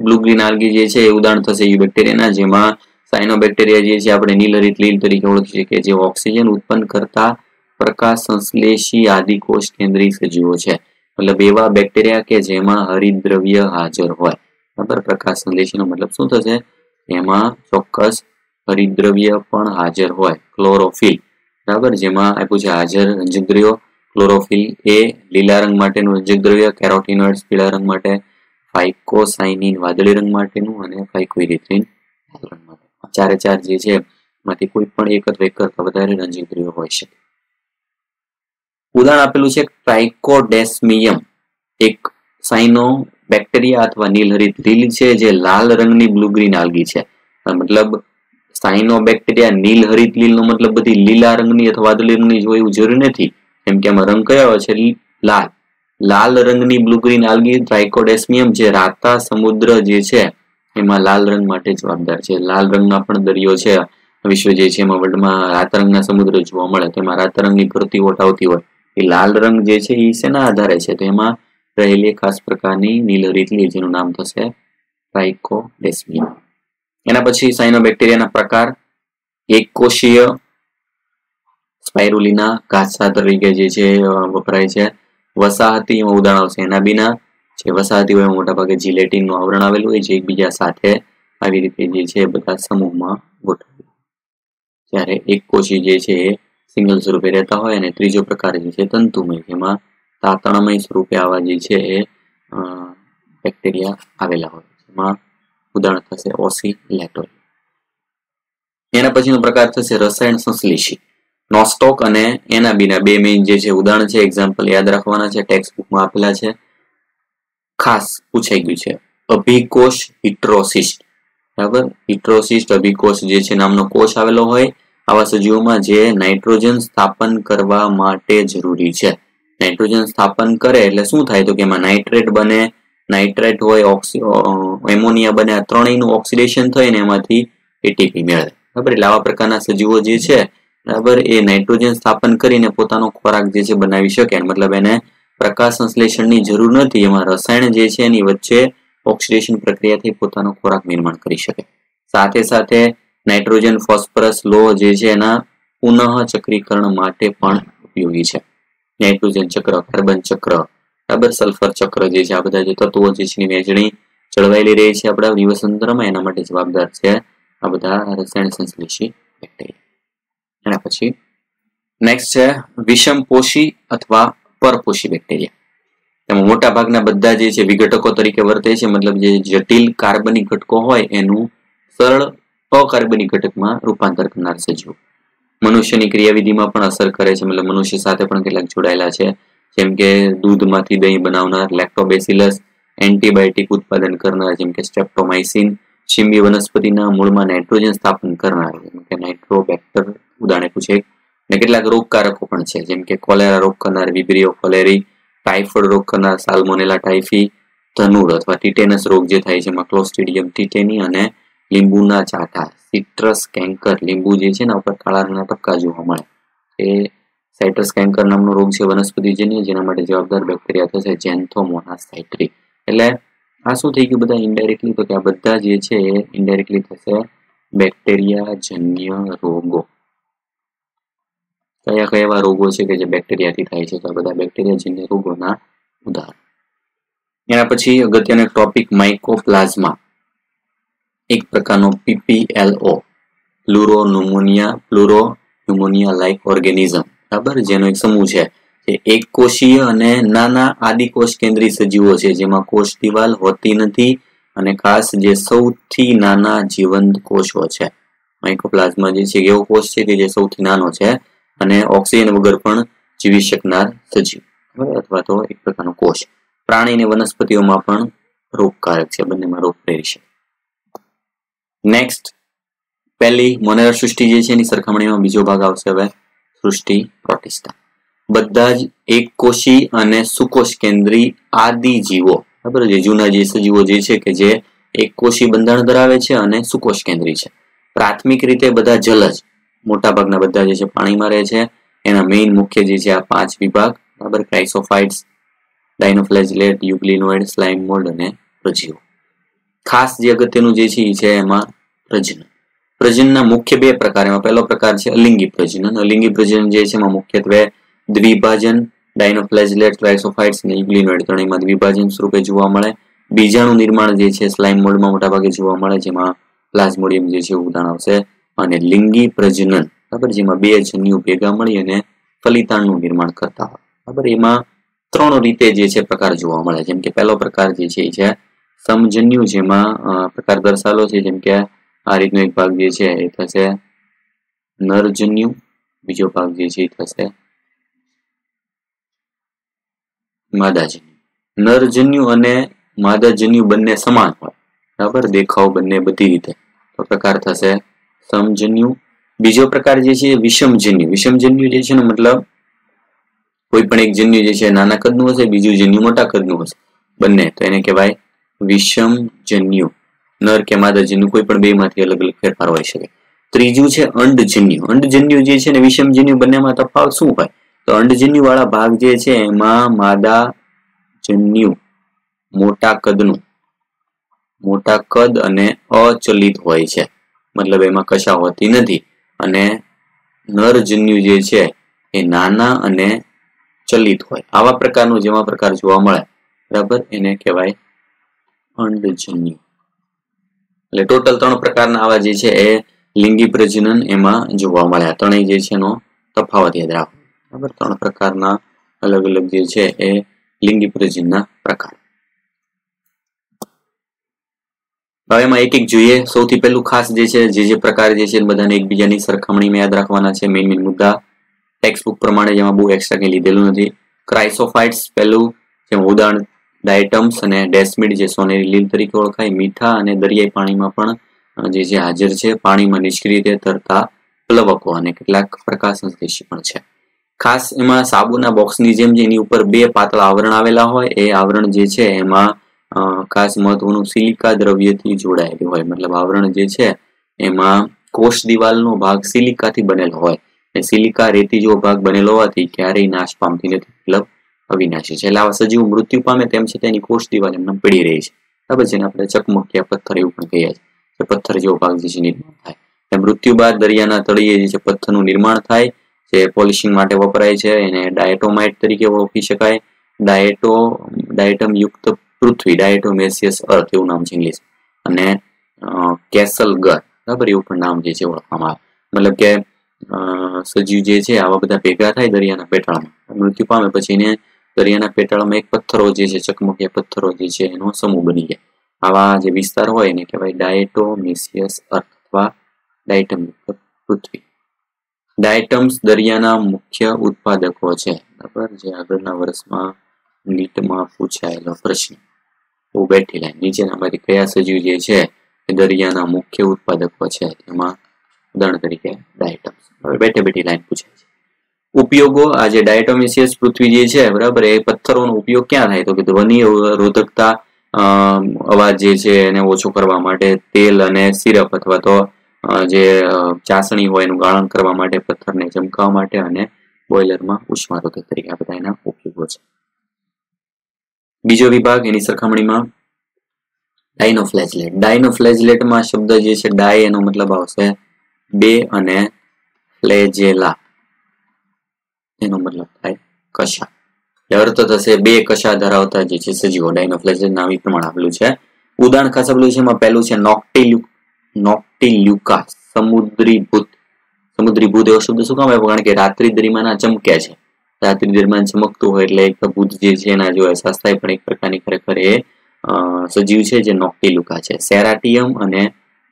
Blue green algae જે છે એ ઉદાહરણ થશે યુ બેક્ટેરિયાના, જેમાં સાયનો બેક્ટેરિયા જે છે આપણે નીલ હરિત લીલ તરીકે ઓળખીએ છીએ કે જે ઓક્સિજન ઉત્પન્ન કરતા પ્રકાશ સંશ્લેષી આદિકોષ કેન્દ્રી સજીવો છે, મતલબ એવા બેક્ટેરિયા કે જેમાં હરિતદ્રવ્ય હાજર હોય. બરાબર, પ્રકાશ સંશ્લેષીનો મતલબ શું થશે? એમાં ચોક્કસ હરિતદ્રવ્ય પણ હાજર હોય. ક્લોરોફિલ, બરાબર, જેમાં આપ્યું છે હાજર રંજક દ્રવ્યો. ક્લોરોફિલ એ લીલા રંગ માટેનું રંજક દ્રવ્ય, કેરોટીનોઇડ્સ પીળા રંગ માટે, ફાઇકોસાઇનિન વાદળી રંગ માટેનું અને ફાઇકોઇરિથ્રિન લાલ રંગ માટે. ચારે ચાર જે છે માંથી કોઈ પણ એક અથવા એક કરતા વધારે રંજક દ્રવ્યો હોઈ શકે. ઉદાહરણ આપેલું છે ટ્રાઇકોડેસ્મિયમ, એક સાઇનો બેક્ટેરિયા અથવા નીલહરિત લીલ છે જે લાલ રંગની બ્લુ ગ્રીન આલ્ગી છે. મતલબ સાઇનો બેક્ટેરિયા નીલહરિત લીલનો મતલબ બધી લીલા રંગની અથવા વાદળી રંગની જ હોય એવું જરૂરી નથી. કેમ કે આમાં રંગ કયો છે? લાલ. લાલ રંગની બ્લુ ગ્રીન આલ્ગી ટ્રાઇકોડેસ્મિયમ જે રાતા સમુદ્ર જે છે એમાં લાલ રંગ માટે જવાબદાર છે. લાલ રંગના પણ દરિયો છે વિશ્વ જે છે એમાં વર્લ્ડમાં રાતા રંગના સમુદ્ર જોવા મળે, તો એમાં રાતા રંગની ભરતી આવતી હોય. એ લાલ રંગ જે છે એ શેના આધારે છે? તો એમાં રહેલી ખાસ પ્રકારની નીલહરિત લીલ જેનું નામ થશે ટ્રાઇકોડેસ્મિયમ. એના પછી સાયનોબેક્ટેરિયાના પ્રકાર: એક કોષીય સ્પાઇરુલિના ઘાસા તરીકે જે છે વપરાય છે. વસાહતી એમાં ઉદાહરણ આવશે એનાબીના, જે વસાહતી હોય મોટા ભાગે જીલેટિનનું આવરણ આવેલું હોય જે એકબીજા સાથે આવી રીતે જે છે બધા સમૂહમાં ગોઠવાય. જ્યારે એક કોષી જે છે એ સિંગલ સ્વરૂપે રહેતા હોય, અને ત્રીજો પ્રકાર જે છે તંતુમય, જેમાં તાતણમય સ્વરૂપે આવા જે છે એ બેક્ટેરિયા આવેલા હોય. એમાં ઉદાહરણ થશે ઓસિલેટોરી. એના પછીનો પ્રકાર થશે રસાયણ સંશ્લેષી. નોસ્ટોક અને એનાબીના બે મેઇન જે છે ઉદાહરણ છે, એક્ઝામ્પલ યાદ રાખવાના છે, ટેક્સ્ટ બુકમાં આપેલા છે. ખાસ પૂછાઈ ગયું છે અભિકોષ હિટ્રોસિસ્ટ. બરાબર, હિટ્રોસિસ્ટ અભિકોષ જે છે નામનો કોષ આવેલો હોય આવા સજીવોમાં જે નાઇટ્રોજન સ્થાપન કરવા માટે જરૂરી છે. નાઇટ્રોજન સ્થાપન કરે એટલે શું થાય? તો કે એમાં નાઇટ્રેટ બને, નાઇટ્રેટ હોય, એમોનિયા બને, આ ત્રણેયનું ઓક્સિડેશન થઈને એમાંથી એટીપી મેળવે. બરાબર, એટલે આવા પ્રકારના સજીવો જે છે બરાબર એ નાઇટ્રોજન સ્થાપન કરીને પોતાનો ખોરાક જે છે બનાવી શકે. મતલબ એને પ્રકાશ સંશ્લેષણની જરૂર નથી, એમાં રસાયણ જે છે એની વચ્ચે ઓક્સિડેશન પ્રક્રિયાથી પોતાનો ખોરાક નિર્માણ કરી શકે. સાથે સાથે નાઇટ્રોજન ફોસ્ફરસ લોહ જે છે એના પુનઃ ચક્રીકરણ માટે પણ ઉપયોગી છે. નાઇટ્રોજન ચક્ર, કાર્બન ચક્ર, બરાબર, સલ્ફર ચક્ર જે છે આ બધા જે તત્વો જે છે વહેંચણી જળવાયેલી રહે છે આપણા જીવતંત્રમાં, એના માટે જવાબદાર છે આ બધા રસાયણ સંશ્લેષી બેક્ટેરિયા. એના પછી નેક્સ્ટ છે વિષમપોષી અથવા પરપોષી બેક્ટેરિયા. તેમાં મોટા ભાગના બધા જે છે વિઘટકો તરીકે વર્તે છે, મતલબ જે જટિલ કાર્બનિક ઘટકો હોય એનું સરળ અકાર્બનિક ઘટકમાં રૂપાંતર કરનાર સજીવો. મનુષ્યની ક્રિયાવિધિમાં પણ અસર કરે છે, મતલબ મનુષ્ય સાથે પણ કેટલાક જોડાયેલા છે, જેમ કે દૂધમાંથી દહીં બનાવનાર લેક્ટોબેસિલસ, એન્ટીબાયોટિક ઉત્પાદન કરનાર જેમ કે સ્ટ્રેપ્ટોમાઇસિન, શીંબી વનસ્પતિના મૂળમાં નાઇટ્રોજન સ્થાપન કરનાર જેમ કે નાઇટ્રોબેક્ટર ઉદાહરણ પૂછે, અને કેટલાક રોગકારકો પણ છે જેમ કે કોલેરા રોગ કરનાર વિબ્રિયો કોલેરી, ટાઇફોઇડ રોગ કરનાર સાલ્મોનેલા ટાઇફી, ધનુર અથવા ટીટેનસ રોગ જે થાય છે એમાં ક્લોસ્ટ્રીડિયમ ટીટેની, અને લીંબુના ચાઠા સિટ્રસ કેન્કર, લીંબુ જે છે ને ઉપર કાળા રંગના ટપકા જોવા મળે એ સાઇટ્રસ કેન્કર નામનો રોગ છે વનસ્પતિજન્ય, જેના માટે જવાબદાર બેક્ટેરિયા થશે ઝેન્થોમોનાસ સાઇટ્રી. એટલે આ શું થઈ ગયું બધા ઇનડાયરેક્ટલી? તો કે આ બધા જે છે એ ઇનડાયરેક્ટલી થશે બેક્ટેરિયા જન્ય રોગો. કયા કયા એવા રોગો છે કે જે બેક્ટેરિયાથી થાય છે? તો આ બધા બેક્ટેરિયા જન્ય રોગોના ઉદાહરણ. એના પછી અગત્યનો ટોપિક માઇકોપ્લાઝમા, એક પ્રકારનો PPLO, પ્લુરોન્યુમોનિયા લાઇક ઓર્ગેનિઝમ, બરાબર, જેનો એક સમૂહ છે જે એક કોષીય અને નાના આદિકોષ કેન્દ્રી સજીવો છે જેમાં કોષ દિવાલ હોતી નથી, અને ખાસ જે સૌથી નાના જીવંત કોષો છે. માઇકોપ્લાઝમા જે છે એવો કોષ છે કે જે સૌથી નાનો છે અને ઓક્સિજન વગર પણ જીવી શકનાર સજીવ, અથવા તો એક પ્રકારનો કોષ. પ્રાણી અને વનસ્પતિઓમાં પણ રોગકારક છે, બંનેમાં રોગ પ્રેરી છે. નેક્સ્ટ, પહેલી મોનેરા સૃષ્ટિ જે છે એની સરખામણીમાં બીજો ભાગ આવશે હવે સૃષ્ટિ પ્રોટિસ્ટા. બધા જ એક કોષી અને સુકોષ કેન્દ્રી આદિ જીવો, બરાબર, જે જૂના જે સજીવો જે છે કે જે એક કોષી બંધારણ ધરાવે છે અને સુકોષ કેન્દ્રી છે. પ્રાથમિક રીતે બધા જલજ, મોટા ભાગના બધા જે છે પાણીમાં રહે છે. એના મેઇન મુખ્ય જે છે આ 5 વિભાગ, બરાબર, ક્રાઇસોફાઇટ્સ, ડાયનોફ્લેજેલેટ, યુગ્લિનોઇડ, સ્લાઇમ મોલ્ડ અને પ્રજીવો. ખાસ જે અગત્યનું જે છે એ છે એમાં પ્રજનન. પ્રજનનના મુખ્ય બે પ્રકાર, એમાં પહેલો પ્રકાર છે અલિંગી પ્રજનન. અલિંગી પ્રજનન જે છે એમાં મુખ્યત્વે દ્વિભાજન, ડાયનોફ્લેજેલેટ, ક્રાઇસોફાઇટ્સ અને યુગ્લિનોઇડ ત્રણેયમાં દ્વિભાજન સ્વરૂપે જોવા મળે. બીજાણુ નિર્માણ જે છે સ્લાઇમ મોડમાં મોટાભાગે જોવા મળે, જેમાં પ્લાઝ્મોડિયમ જે છે ઉદાહરણ આવશે. અને લિંગી પ્રજનન, બરાબર, જેમાં બે જન્યુ ભેગા મળી અને ફલિતાંડનું નિર્માણ કરતા હોય, બરાબર. એમાં ત્રણ રીતે જે છે પ્રકાર જોવા મળે. જેમ કે પહેલો પ્રકાર જે છે એ છે સમજન્યુ, જેમાં પ્રકાર દર્શાવેલો છે. જેમ કે આ રીતનો એક ભાગ જે છે એ થશે નરજન્યુ, બીજો ભાગ જે છે એ થશે માદાજન્યુ. નરજન્યુ અને માદાજન્યુ બંને સમાન હોય, બરાબર, દેખાવ બંને બધી રીતે, તો પ્રકાર થશે સમજન્યુ. બીજો પ્રકાર જે છે વિષમજન્યુ. વિષમજન્યુ જે છે ને મતલબ કોઈ પણ એક જન્યુ જે છે નાના કદનું હશે, બીજું જન્યુ મોટા કદનું હશે, બંને, તો એને કહેવાય વિષમજન્યુ. નર કે માદાજન્યુ કોઈ પણ બે માંથી અલગ અલગ ફેરફાર હોઈ શકે. ત્રીજું છે અંડજન્યુ. અંડજન્યુ જે છે ને વિષમજન્યુ બંનેમાં તફાવત શું હોય? તો અંડજન્યુ વાળા ભાગ જે છે એમાં માદાજન્યુ મોટા કદ અને અચલિત હોય છે, મતલબ એમાં કશા હોતી નથી. અને નરજન્યુ જે છે એ નાના અને ચલિત હોય. આવા પ્રકારનો જેમાં પ્રકાર જોવા મળે, બરાબર, એને કહેવાય અંડજન્યુ. એટલે ટોટલ ત્રણ પ્રકારના આવા જે છે એ લિંગી પ્રજનન એમાં જોવા મળે. ત્રણેય જે છે એનો તફાવત યાદ રાખો, બરાબર. ત્રણ પ્રકારના અલગ અલગ જે છે એ લિંગી પ્રજનનના પ્રકાર. હવે એમાં એક એક જોઈએ. સૌથી પહેલું ખાસ જે છે જે પ્રકાર જે છે બધાને એકબીજાની સરખામણીમાં યાદ રાખવાના છે. મેઇન મુદ્દા ટેક્સ્ટ બુક પ્રમાણે, જેમાં બહુ એક્સ્ટ્રા કંઈ લીધેલું નથી. ક્રાઇસોફાઇટ્સ પહેલું, જેમાં ઉદાહરણ ડાયટમ્સ અને ડેસ્મિડ જે સોનેરી લીલ તરીકે ઓળખાય. મીઠા અને દરિયાઈ પાણીમાં પણ જે છે હાજર છે. પાણીમાં નિષ્ક્રિય રીતે તરતા પ્લવકો અને કેટલાક પ્રકાશસંશ્લેષી પણ છે. ખાસ એમાં સાબુના બોક્સની જેમ એની ઉપર બે પાતળા આવરણ આવેલા હોય. એ આવરણ જે છે એમાં ખાસ મહત્વનું સિલિકા દ્રવ્યથી જોડાયેલું હોય, મતલબ આવરણ જે છે એમાં કોષ દિવાલનો ભાગ સિલિકાથી બનેલો હોય. સિલિકા રેતી જેવો ભાગ બનેલો હોવાથી ક્યારેય નાશ પામતી નથી, મતલબ અવિનાશી છે. એટલે આવા સજીવ મૃત્યુ પામે તેમ છે તેની કોષ દિવાલ એમને પડી રહી છે, બરાબર, જેને આપણે ચકમકિયા પથ્થર એવું પણ કહીએ છીએ. પથ્થર જેવો ભાગ જે છે નિર્માણ થાય. મૃત્યુ બાદ દરિયાના તળિયે જે છે પથ્થરનું નિર્માણ થાય, જે પોલિશિંગ માટે વપરાય છે. એને ડાયટોમાઇટ તરીકે ઓળખી શકાય. ડાયટમ યુક્ત પૃથ્વી, ડાયટોમેસિયસ અર્થ એવું નામ છે ઇંગ્લિશ. અને કેસલ ગર, બરાબર, એવું પણ નામ જે છે ઓળખવામાં આવે. મતલબ કે સજીવ જે છે આવા બધા ભેગા થાય દરિયાના પેટાળમાં, મૃત્યુ પામે પછી એને દરિયાના પેટાળમાં એક પથ્થરો જે છે ચકમકિયા પથ્થરો જે છે એનો સમૂહ બની જાય. આવા જે વિસ્તાર હોય એને કહેવાય ડાયટોમેસિયસ અર્થ અથવા ડાયટમ યુક્ત પૃથ્વી. ડાયટમ્સ દરિયાના મુખ્ય ઉત્પાદકો છે, બરાબર, જે આગળના વર્ષમાં નીટમાં પૂછાયેલો પ્રશ્ન. બહુ બેઠી લાઈન. નીચેનામાંથી કયા સજીવ જે છે એ દરિયાના મુખ્ય ઉત્પાદકો છે? એમાં ઉદાહરણ તરીકે ડાયટમ્સ. હવે બેઠી લાઈન પૂછાય છે. ઉપયોગો, આ જે ડાયટોમેસિયસ પૃથ્વી જે છે, બરાબર, એ પથ્થરોનો ઉપયોગ ક્યાં થાય? તો કે ધ્વનિ રોધકતા, અવાજ જે છે એને ઓછો કરવા માટે, તેલ અને સિરપ અથવા તો જે ચાસણી હોય એનું ગાળણ કરવા માટે, પથ્થરને ચમકાવવા માટે અને બોઇલરમાં ઉષ્મારોધક તરીકે આ બધા એના ઉપયોગો છે. બીજો વિભાગ એની સરખામણીમાં ડાયનોફ્લેજેલેટ. ડાયનોફ્લેજેલેટમાં શબ્દ જે છે ડાય એનો મતલબ આવશે બે અને ફ્લેજેલા એનો મતલબ થાય કશા. અર્થ થશે બે કશા ધરાવતા જે છે સજીવો. ડાયનોફ્લેજેલેટ નામ એ પ્રમાણે આપેલું છે. ઉદાહરણ ખાસ આપેલું છે. એમાં પહેલું છે નોક્ટિલ્યુકા, સમુદ્રી ભૂત. સમુદ્રી ભૂત એવો શબ્દ શું કામ આવ્યો? કારણ કે રાત્રિ દરમિયાન ચમકે છે. રાત્રિ દરમિયાન ચમકતું હોય એટલે એક ભૂત જે છે એના જો અહેસાસ થાય, પણ એક પ્રકારની ખરેખર એ સજીવ છે જે નોક્ટિલ્યુકા છે. સેરાટિયમ અને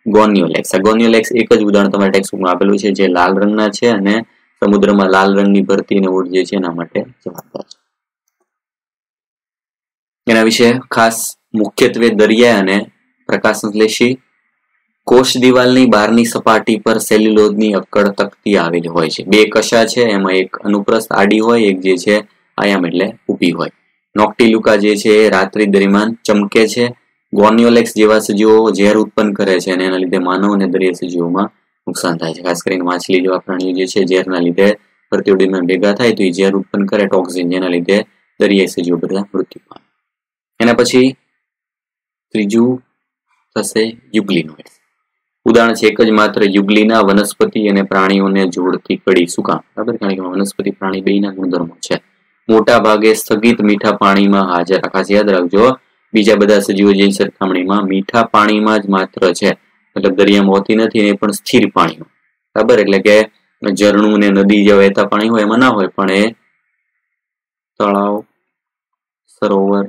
ગોનિયોલેક્સ. આ ગોનિયોલેક્સ એક જ ઉદાહરણ તમારા ટેક્સ્ટબુકમાં આપેલું છે, જે લાલ રંગના છે અને સમુદ્રમાં લાલ રંગની ભરતી અને ઓળ જે છે એના માટે જવાબદાર છે. એના વિશે ખાસ મુખ્યત્વે દરિયા અને પ્રકાશસંશ્લેષી. કોષ દિવાલની બહારની સપાટી પર સેલ્યુલોઝની અક્કડ તકતી આવેલી હોય છે. બે કશા છે, એમાં એક અનુપ્રસ્થ આડી હોય, એક જે છે આયામ એટલે ઊભી હોય. નોક્ટિલ્યુકા જે છે એ રાત્રિ દરમિયાન ચમકે છે. ગોનિયોલેક્સ જેવા સજીવો ઝેર ઉત્પન્ન કરે છે અને એના લીધે માનવ અને દરિયાઈ સજીવોમાં નુકસાન થાય છે. ખાસ કરીને માછલી જેવા પ્રાણીઓ જે છે ઝેરના લીધે ભરતી દરમિયાન ભેગા થાય તો એ ઝેર ઉત્પન્ન કરે, ટોક્સિન, જેના લીધે દરિયાઈ સજીવો બધા મૃત્યુ પામે. એના પછી ત્રીજું થશે યુગ્લિનોઇડ્સ. ઉદાહરણ છે એક જ માત્ર યુગલીના વનસ્પતિ અને પ્રાણીઓને જોડતી કડી. શું કામ? બરાબર, કારણ કે વનસ્પતિ પ્રાણી બેયના ગુણધર્મો છે. મોટા ભાગે સ્થગિત મીઠા પાણીમાં હાજર. ખાસ યાદ રાખજો, બીજા બધા સજીવો જે સરખામણીમાં મીઠા પાણીમાં જ માત્ર છે, મતલબ દરિયામાં હોતી નથી, એ પણ સ્થિર પાણીમાં. બરાબર, એટલે કે ઝરણું ને નદી જે વહેતા પાણી હોય એમાં ના હોય, પણ એ તળાવ, સરોવર,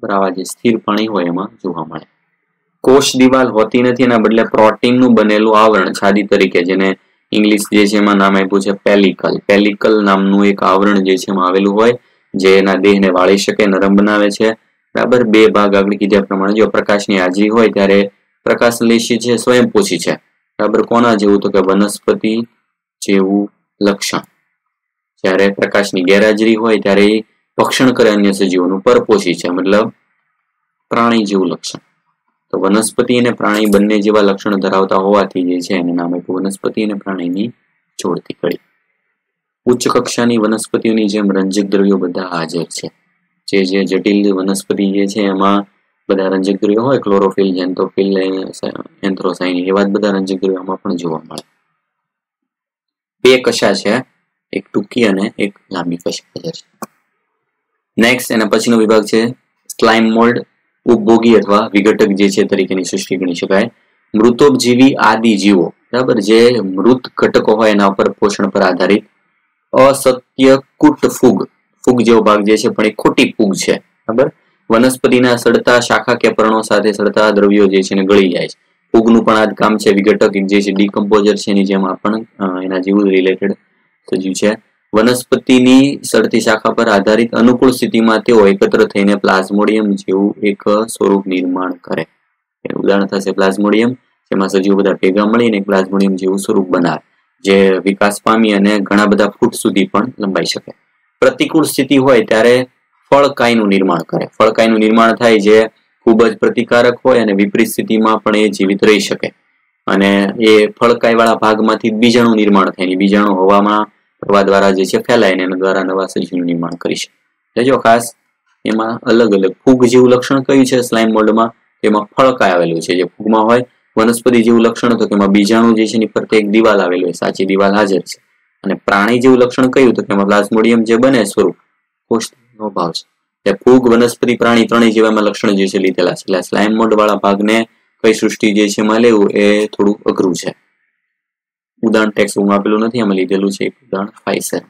આવા જે સ્થિર પાણી હોય એમાં જોવા મળે. કોષ દિવાલ હોતી નથી, એના બદલે પ્રોટીનનું બનેલું આવરણ છાદી તરીકે, જેને ઇંગ્લિશ જે છે એમાં નામ આપ્યું છે પેલિકલ. પેલિકલ નામનું એક આવરણ જે છે એમાં આવેલું હોય, જે એના દેહને વાળી શકે, નરમ બનાવે છે. બરાબર, બે ભાગ આગળ કીધા પ્રમાણે જો પ્રકાશની હાજરી હોય ત્યારે પ્રકાશલેશી છે સ્વયંપોષી છે. બરાબર, કોના જેવું? તો કે વનસ્પતિ જેવું લક્ષણ. જ્યારે પ્રકાશની ગેરહાજરી હોય ત્યારે ભક્ષણ કરે અન્ય સજીવોનું, પરપોષી છે, મતલબ પ્રાણી જેવું લક્ષણ. તો વનસ્પતિ અને પ્રાણી બંને જેવા લક્ષણ ધરાવતા હોવાથી જે છે એને નામ આપ્યું વનસ્પતિ અને પ્રાણીની જોડતી કડી. ઉચ્ચ કક્ષાની વનસ્પતિઓની જેમ રંજક દ્રવ્યો બધા હાજર છે. જે જટિલ વનસ્પતિ જે છે એમાં બધા રંજક દ્રવ્યો હોય, ક્લોરોફિલ, ઝેન્થોફિલ, એન્થ્રોસાયનિન, એવા જ બધા રંજક દ્રવ્યોમાં પણ જોવા મળે. બે કશા છે, એક ટૂંકી અને એક લાંબી કશા હાજર છે. નેક્સ્ટ એના પછીનો વિભાગ છે સ્લાઇમ મોલ્ડ. ઉપભોગી અથવા વિઘટક જે છે તરીકેની સૃષ્ટિ ગણી શકાય. મૃતોપજીવી આદિ જીવો, બરાબર, જે મૃત ઘટકો હોય એના ઉપર પોષણ પર આધારિત. અસત્ય કુટ ફૂગ, ફૂગ જેવો ભાગ જે છે પણ એ ખોટી ફૂગ છે. બરાબર, વનસ્પતિના સડતા શાખા કે પર્ણો સાથે સડતા દ્રવ્યો જે છે એને ગળી જાય છે. ફૂગનું પણ આ જ કામ છે. વિઘટક જે છે ડીકમ્પોઝર છે, એની જેમ આ પણ એના જેવું રિલેટેડ સજીવ છે. વનસ્પતિની સડતી શાખા પર આધારિત અનુકૂળ સ્થિતિમાં તેઓ એકત્ર થઈને પ્લાઝ્મોડિયમ જેવું એક સ્વરૂપ નિર્માણ કરે. ઉદાહરણ થશે પ્લાઝ્મોડિયમ, જેમાં સજીવો બધા ભેગા મળીને પ્લાઝ્મોડિયમ જેવું સ્વરૂપ બનાવે, જે વિકાસ પામી અને ઘણા બધા ફૂટ સુધી પણ લંબાઈ શકે. પ્રતિકૂળ સ્થિતિ હોય ત્યારે ફળકાયનું નિર્માણ કરે. ફળકાયનું નિર્માણ થાય જે ખૂબ જ પ્રતિકારક હોય અને વિપરીત સ્થિતિમાં પણ એ જીવિત રહી શકે. અને એ ફળકાય વાળા ભાગમાંથી બીજાણુ નિર્માણ થાય. બીજાણુ હવામાં પ્રવાહ દ્વારા જે છે ફેલાય ને એના દ્વારા નવા સજીવનું નિર્માણ કરી શકે. એટલે જો ખાસ એમાં અલગ અલગ ફૂગ જેવું લક્ષણ કયું છે સ્લાઇમ મોલ્ડમાં? એમાં ફળકાય આવેલું છે. જે ફૂગમાં હોય વનસ્પતિ જેવું લક્ષણ હતું કે એમાં બીજાણુ જે છે એની ફરતે એક દિવાલ આવેલું હોય, સાચી દિવાલ હાજર છે. અને પ્રાણી જેવું લક્ષણ કયું? તો કે એમાં પ્લાઝ્મોડિયમ જે બને સ્વરૂપ, કોષનો ભાવ છે. ફૂગ, વનસ્પતિ, પ્રાણી ત્રણેય જેવામાં લક્ષણ જે છે લીધેલા છે. એટલે સ્લાઇમ મોલ્ડ વાળા ભાગને કઈ સૃષ્ટિ જે છે એમાં લેવું એ થોડું અઘરું છે. ઉદાહરણ ટેક્સ્ટ બુકમાં આપેલું નથી, એમાં લીધેલું છે એક ઉદાહરણ ફાઇસર.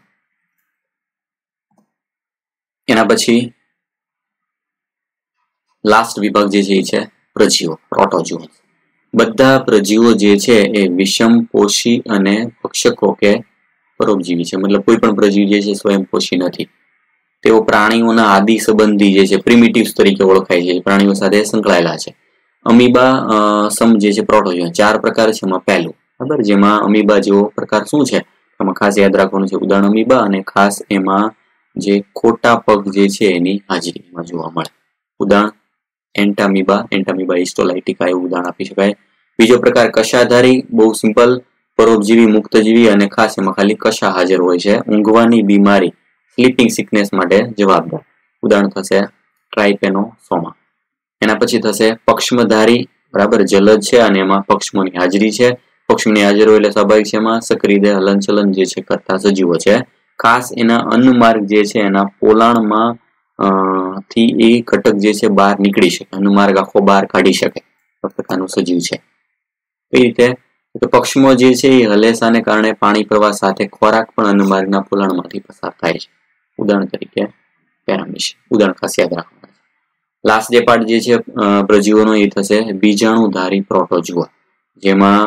એના પછી લાસ્ટ વિભાગ જે છે એ છે પ્રજીવો, પ્રોટોજુઓ. બધા પ્રજીવો જે છે એ વિષમપોષી અને ભક્ષકો કે પરોપજીવી છે. મતલબ કોઈ પણ પ્રજીવ જે છે સ્વયંપોષી નથી. તેઓ પ્રાણીઓના આદિ સંબંધી જે છે પ્રિમિટિવ્સ તરીકે ઓળખાય છે, પ્રાણીઓ સાથે સંકળાયેલા છે. અમીબા સમ જે છે પ્રોટોજુઓ, 4 પ્રકાર છે એમાં પહેલું. બરાબર, જેમાં અમીબા જેવો પ્રકાર શું છે એમાં ખાસ યાદ રાખવાનું છે ઉદાહરણ અમીબા, અને ખાસ એમાં જે ખોટા પગ જે છે એની હાજરીમાં જોવા મળે. ઉદાહરણ એન્ટામીબા, એન્ટામીબા હિસ્ટોલાઇટિકા એવું ઉદાહરણ આપી શકાય. બીજો પ્રકાર કશાધારી, બહુ સિમ્પલ, પરોપજીવી, મુક્તજીવી અને ખાસ એમાં ખાલી કશા હાજર હોય છે. ઊંઘવાની બીમારી, સ્લીપિંગ સિકનેસ માટે જવાબદાર. ઉદાહરણ થશે ટ્રાઇપેનોસોમા. એના પછી થશે પક્ષમધારી, બરાબર, જલદ છે અને એમાં પક્ષમોની હાજરી છે. પક્ષમોની હાજર હોય એટલે સ્વાભાવિક છે એમાં સક્રિય હલનચલન જે છે કરતા સજીવો છે. ખાસ એના અન્નમાર્ગ જે છે એના પોલાણમાં થી એ ઘટક જે છે બહાર નીકળી શકે, અન્નમાર્ગ આખો બહાર કાઢી શકે પ્રકારનું સજીવ છે. કઈ રીતે? તો પક્ષમો જે છે એ હલેસાને કારણે પાણી પ્રવાહ સાથે ખોરાક પણ અન્નમાર્ગના પોલાણમાંથી પસાર થાય છે. ઉદાહરણ તરીકે પેરામીશ. ઉદાહરણ ખાસ યાદ રાખવાનું. લાસ્ટ જે પાર્ટ જે છે પ્રજીવોનો એ થશે બીજાણુધારી પ્રોટોજુઆ, જેમાં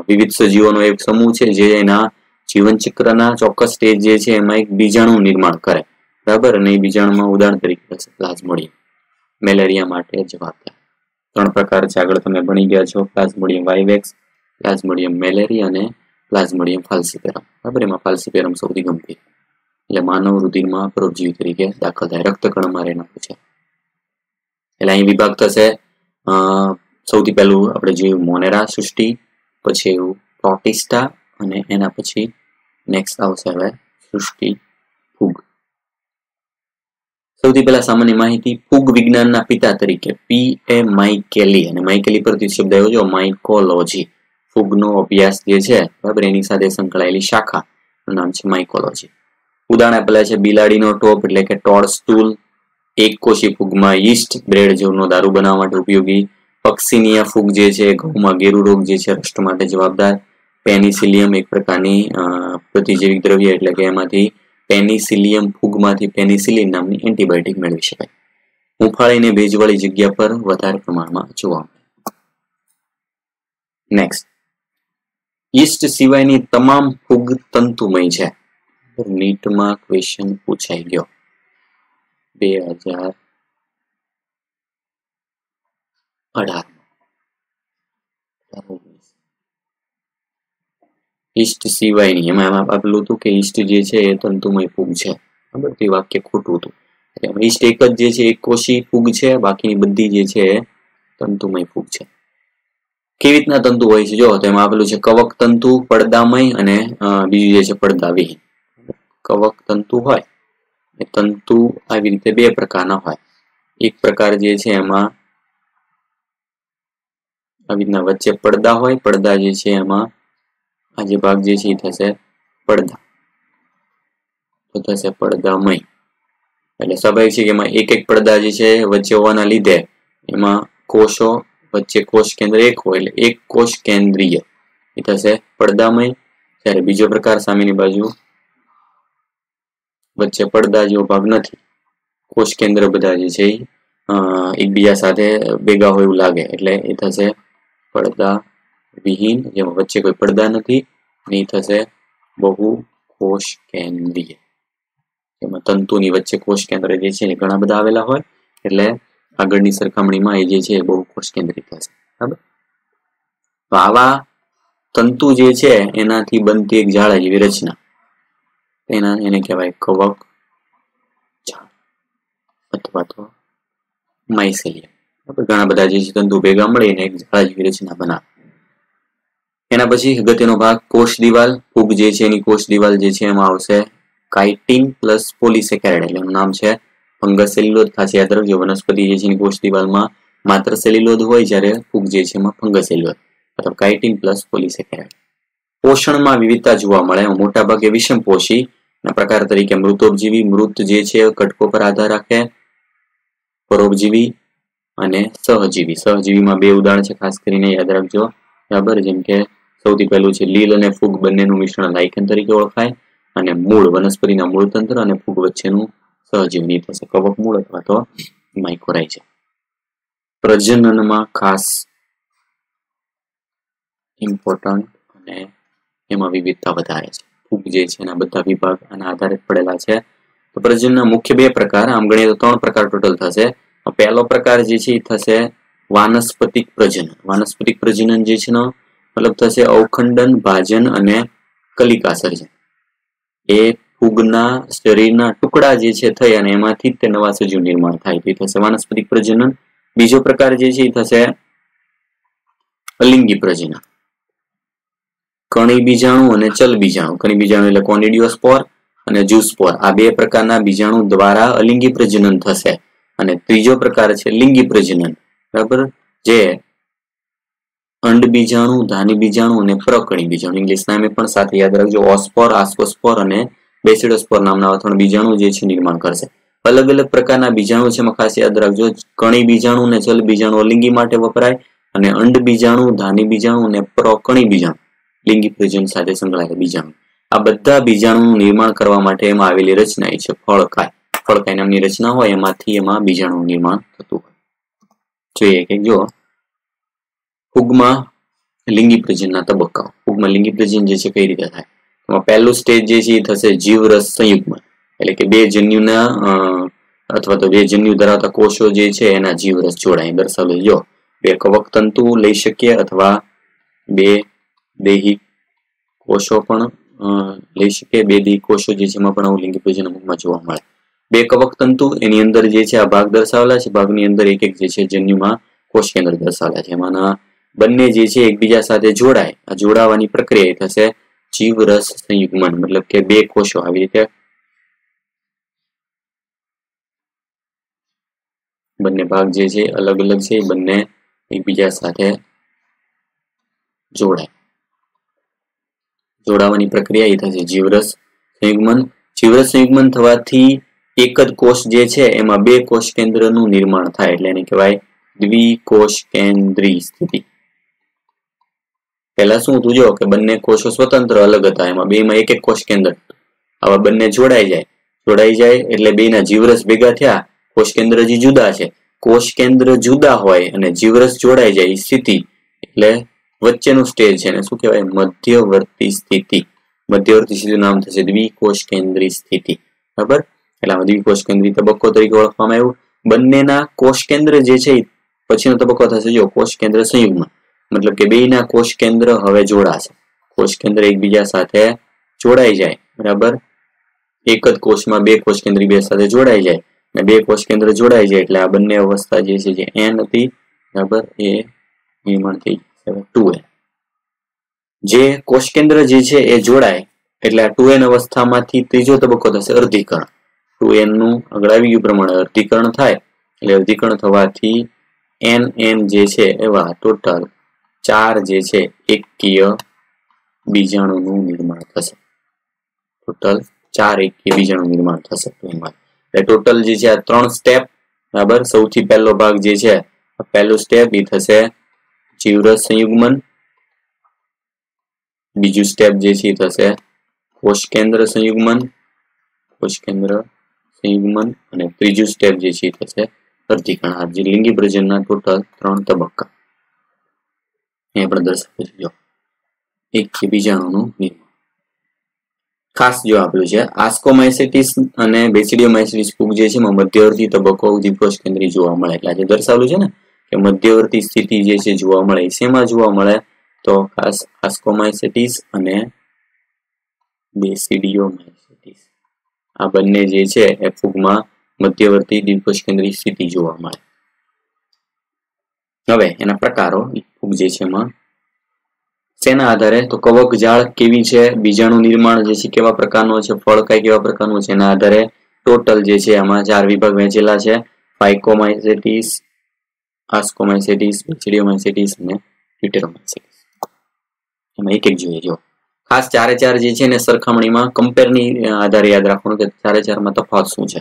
વિવિધ સજીવોનો એક સમૂહ છે જે એના જીવન ચક્રના ચોક્કસ સ્ટેજ જે છે એમાં એક બીજાણુ નિર્માણ કરે. બરાબર, અને એ બીજાણુમાં ઉદાહરણ તરીકે થશે પ્લાઝ્મોડિયમ, મેલેરિયા માટે જવાબદાર. 3 પ્રકાર છે, આગળ તમે ભણી ગયા છો. પ્લાઝ્મોડિયમ વાઇવેક્સ, પ્લાઝ્મોડિયમ મેલેરી અને પ્લાઝ્મોડિયમ ફાલ્સિપેરમ. બરાબર, એમાં ફાલ્સિપેરમ સૌથી ગંભીર, એટલે માનવ રુધિરમાં પરોપજીવી તરીકે દાખલ થાય, રક્તકણમાં રહેનારું છે. એટલે અહીં વિભાગ થશે સૌથી પહેલું આપણે જોયું મોનેરા સૃષ્ટિ, પછી એવું પ્રોટિસ્ટા, અને એના પછી નેક્સ્ટ આવશે હવે સૃષ્ટિ ફૂગ. સૌથી પહેલા સામાન્ય માહિતી, ફૂગ વિજ્ઞાનના પિતા તરીકે P.A. માઇકેલી, અને માઇકેલી પરથી શબ્દ આવ્યો છે માઇકોલોજી. ફૂગનો અભ્યાસ જે છે બરાબર એની સાથે સંકળાયેલી શાખા નામ છે માઇકોલોજી. ઉદાહરણ આપેલા છે બિલાડીનો ટોપ એટલે કે ટોડસ્ટૂલ, એક કોષી ફૂગમાં યીસ્ટ, બ્રેડ જેવનો દારૂ બનાવવા માટે ઉપયોગી. પક્સિનિયા ફૂગ જે છે ઘઉંમાં ગેરુ રોગ જે છે રષ્ટ માટે જવાબદાર. પેનિસિલિયમ એક પ્રકારની પ્રતિજૈવિક દ્રવ્ય એટલે કે એમાંથી પેનિસિલિયમ ફૂગમાંથી પેનિસિલિન નામની એન્ટીબાયોટિક મેળવી શકાય. હુંફાળીને ભેજવાળી જગ્યા પર વધારે પ્રમાણમાં જોવા મળે. નેક્સ્ટ, યીસ્ટ સિવાયની તમામ ફૂગ તંતુમય છે. નીટમાં ક્વેશ્ચન પૂછાઈ ગયો 2018. યીસ્ટ સિવાયની, એમાં આપેલું હતું કે યીસ્ટ જે છે એ તંતુમય ફૂગ છે. બરાબર, તે વાક્ય ખોટું હતું. યીસ્ટ એક જ જે છે એક કોષી ફૂગ છે, બાકીની બધી જે છે તંતુમય ફૂગ છે. કેવી રીતના તંતુ હોય છે જો તો એમાં આપેલું છે કવક તંતુ, પડદામય અને બીજું જે છે પડદાવિહીન. કવક તંતુ હોય એ તંતુ આવી રીતે બે પ્રકારના હોય. એક પ્રકાર જે છે એમાં આવી રીતના વચ્ચે પડદા હોય, પડદા જે છે એમાં આ જે ભાગ જે છે એ થશે પડદા, તો થશે પડદામય. એટલે સ્વાભાવિક છે કે એમાં એક એક પડદા જે છે વચ્ચે હોવાના લીધે એમાં કોષો વચ્ચે કોષ કેન્દ્ર એક હોય એટલે એક કોષ કેન્દ્રીય એ થશે પડદામય. જ્યારે બીજો પ્રકાર સામેની બાજુ વચ્ચે પડદા જેવો ભાગ નથી, કોષ કેન્દ્ર બધા જે છે એકબીજા સાથે ભેગા હોય એવું લાગે એટલે એ થશે પડદા વિહીન, જેમાં વચ્ચે કોઈ પડદા નથી, અને એ થશે બહુ કોષ કેન્દ્રીય. એમાં તંતુની વચ્ચે કોષ કેન્દ્ર જે છે ઘણા બધા આવેલા હોય એટલે આગળની સરખામણીમાં એ જે છે બહુ કોષ કેન્દ્રિત થશે. બરાબર, તો આવા તંતુ જે છે એનાથી બનતી એક જાળા જેવી રચના એને કહેવાય કવક જાળ અથવા તો માઇસેલિયમ. ઘણા બધા જે છે તંતુ ભેગા મળીને એક જાળા જેવી રચના બનાવે. એના પછી અગત્યનો ભાગ કોષ દિવાલ. ફૂગ જે છે એની કોષ દિવાલ જે છે એમાં આવશે કાઇટિન પ્લસ પોલિસેકેરાઇડ, એટલે એનું નામ છે ફંગસ સેલ્યુલોઝ. ખાસ યાદ રાખજો, વનસ્પતિ જે છે એની કોષ દિવાલમાં માત્ર સેલ્યુલોઝ હોય, જ્યારે ફૂગ જે છે એમાં ફંગસ સેલ્યુલોઝ અથવા કાઇટિન પ્લસ પોલિસેકેરાઇડ. પોષણમાં વિવિધતા જોવા મળે. મોટા ભાગે વિષમપોષી ના પ્રકાર તરીકે મૃતોપજીવી, મૃત જે છે ઘટકો પર આધાર રાખે, પરોપજીવી અને સહજીવી. સહજીવીમાં બે ઉદાહરણ છે, ખાસ કરીને યાદ રાખજો. બરાબર, જેમ કે સૌથી પહેલું છે લીલ અને ફૂગ બંનેનું મિશ્રણ લાઇકેન તરીકે ઓળખાય, અને મૂળ વનસ્પતિના મૂળ તંત્ર અને ફૂગ વચ્ચેનું સહજીવની થશે કવક મૂળ અથવા તો માઇકોરાઇઝા. પ્રજનનમાં ખાસ ઇમ્પોર્ટન્ટ અને એમાં વિવિધતા વધારે છે. ફૂગ જે છે એના બધા વિભાગ આના આધારે પડેલા છે. તો પ્રજનનના મુખ્ય બે પ્રકાર, આમ ગણીએ તો 3 પ્રકાર ટોટલ થશે. પહેલો પ્રકાર જે છે એ થશે વાનસ્પતિક પ્રજનન. વાનસ્પતિક પ્રજનન જે છે મતલબ થશે અવખંડન, ભાજન અને કલિકા સર્જન. એ ફૂગના શરીરના ટુકડા જે છે થઈ અને એમાંથી તે નવા સજીવ નિર્માણ થાય, તે થશે વાનસ્પતિક પ્રજનન. બીજો પ્રકાર જે છે એ થશે અલિંગી પ્રજનન. કણી બીજાણુ અને ચલ બીજાણુ. કણી બીજાણુ એટલે કોનિડિયોસ્પોર અને ઝૂસ્પોર. આ બે પ્રકારના બીજાણુ દ્વારા અલિંગી પ્રજનન થશે. અને ત્રીજો પ્રકાર છે લિંગી પ્રજનન. બરાબર, જે અંડ બીજાણુ, ધાની બીજાણુ અને પ્રકણી બીજાણુ. ઇંગ્લિશ નામે પણ સાથે યાદ રાખજો, ઓસ્પોર, આસ્કોસ્પોર અને બેસિડોસ્પોર નામના 3 બીજાણુ જે છે નિર્માણ કરશે. અલગ અલગ પ્રકારના બીજાણુ છે એમાં ખાસ યાદ રાખજો, કણી બીજાણુ અને ચલ બીજાણુ અલિંગી માટે વપરાય, અને અંડ બીજાણુ, ધાની બીજાણુ અને પ્રકણી બીજાણુ લિંગી પ્રજનન સાથે સંકળાયેલા બીજાણુ. આ બધા બીજાણુનું નિર્માણ કરવા માટે એમાં આવેલી રચના છે ફળકાય. ફળકાય નામની રચના હોય એમાંથી એમાં બીજાણુનું નિર્માણ થતું હોય. જોઈએ કે જો ફૂગમાં લિંગી પ્રજનનના તબક્કાઓ. ફૂગમાં લિંગી પ્રજનન જે છે કઈ રીતે થાય? એમાં પહેલું સ્ટેજ જે છે એ થશે જીવરસ સંયુગ્મન, એટલે કે બે જન્યુના અથવા તો બે જન્યુ ધરાવતા કોષો જે છે એના જીવરસ જોડાય. દર્શાવેલ જો બે કવક તંતુ લઈ શકીએ અથવા બે દેહી કોષો પણ લઈ શકીએ. બે દેહી કોષો જે છે એમાં પણ આવું લિંગી પ્રજનન ફૂગમાં જોવા મળે. બે કવક તંતુ એની અંદર જે છે આ ભાગ દર્શાવેલા છે, ભાગની અંદર એક એક જે છે જન્યુમાં કોષ કેન્દ્ર દર્શાવેલા છે. એમાંના બંને જે છે એકબીજા સાથે જોડાય, આ જોડાવાની પ્રક્રિયા થશે જીવરસ સંયુગ્મન. મતલબ કે બે કોષો આવી રીતે બંને ભાગ જે છે અલગ અલગ છે, બંને એકબીજા સાથે જોડાવાની પ્રક્રિયા એ થશે જીવરસ સંયુગ્મન. જીવરસ સંયુગ્મન થવાથી એક જ કોષ જે છે એમાં બે કોષ કેન્દ્રનું નિર્માણ થાય એટલે એને કહેવાય દ્વિકોષ કેન્દ્રી સ્થિતિ. પહેલા શું હતું જો કે બંને કોષો સ્વતંત્ર અલગ હતા, એમાં બેમાં એક એક કોષ કેન્દ્ર. આવા બંને જોડાઈ જાય એટલે બેના જીવરસ ભેગા થયા, કોષ કેન્દ્ર જે જુદા છે, કોષ કેન્દ્ર જુદા હોય અને જીવરસ જોડાઈ જાય એ સ્થિતિ એટલે વચ્ચેનું સ્ટેજ છે એને શું કહેવાય મધ્યવર્તી સ્થિતિ. મધ્યવર્તી સ્થિતિનું નામ થશે દ્વિકોષ કેન્દ્રી સ્થિતિ. બરાબર, એટલે આમાં દ્વિકોષ કેન્દ્રી તબક્કો તરીકે ઓળખવામાં આવ્યું. બંનેના કોષ કેન્દ્ર જે છે પછીનો તબક્કો થશે જો કોષ કેન્દ્ર સંયુગ્મન, મતલબ કે બેના કોષ કેન્દ્ર હવે જોડાશે. કોષ કેન્દ્ર એકબીજા સાથે જોડાઈ જાય. બરાબર, એક જ કોષમાં બે કોષ કેન્દ્ર બે સાથે જોડાઈ જાય અને બે કોષ કેન્દ્ર જોડાઈ જાય એટલે આ બંને અવસ્થા જે છે જે n હતી, બરાબર, એ નિર્માણ થઈ 2n. જે કોષ કેન્દ્ર જે છે એ જોડાય એટલે આ 2n અવસ્થામાંથી ત્રીજો તબક્કો થશે અર્ધીકરણ. 2n નું આગળ આવી ગયું પ્રમાણે અર્ધીકરણ થાય એટલે અર્ધીકરણ થવાથી nn જે છે એવા ટોટલ 4 જે છે એકકીય બીજાણુનું નિર્માણ થશે. ટોટલ 4 એકકીય બીજાણુનું નિર્માણ થશે. એટલે ટોટલ જે છે આ 3 સ્ટેપ. બરાબર, સૌથી પહેલો ભાગ જે છે પહેલું સ્ટેપ એ થશે જીવરસ સંયુગ્મન, બીજું સ્ટેપ જે છે થશે કોષ કેન્દ્ર સંયુગ્મન, અને ત્રીજું સ્ટેપ જે છે થશે અર્ધીકરણ. આ જે લિંગી પ્રજનનના ટોટલ 3 તબક્કા એ આપણે દર્શાવી જો એક બીજાણુનું નિર્માણ. ખાસ જો આપેલું છે આસ્કોમાઇસેટિસ અને બેસિડિયોમાઇસેટિસ ફૂગ જે છે એમાં મધ્યવર્તી તબક્કો દ્વિકોષ કેન્દ્રી જોવા મળે. એટલે આજે દર્શાવેલું છે ને કે મધ્યવર્તી સ્થિતિ જે છે જોવા મળે. શેમાં જોવા મળે તો ખાસ આસ્કોમાઇસેટિસ અને બેસિડિયોમાઇસેટિસ આ બંને જે છે એ ફૂગમાં મધ્યવર્તી દ્વિકોષ કેન્દ્રી સ્થિતિ જોવા મળે. હવે એના પ્રકારો ફૂગ જે છે એમાં શેના આધારે તો કવક જાળ કેવી છે, બીજાણુ નિર્માણ જે છે કેવા પ્રકારનો છે, ફળ કઈ કેવા પ્રકારનું છે, એના આધારે ટોટલ જે છે આમાં 4 વિભાગ વહેંચેલા છે ફાઇકોમાઇસેટિસ, આસ્કોમાઇસેટિસ, બેસિડિયોમાઇસેટિસ અને ડ્યુટેરોમાઇસેટિસ. એમાં એક એક જોઈએ જો ખાસ 4 જે છે ને સરખામણીમાં કમ્પેરની આધારે યાદ રાખવાનું કે 4 માં તફાવત શું છે.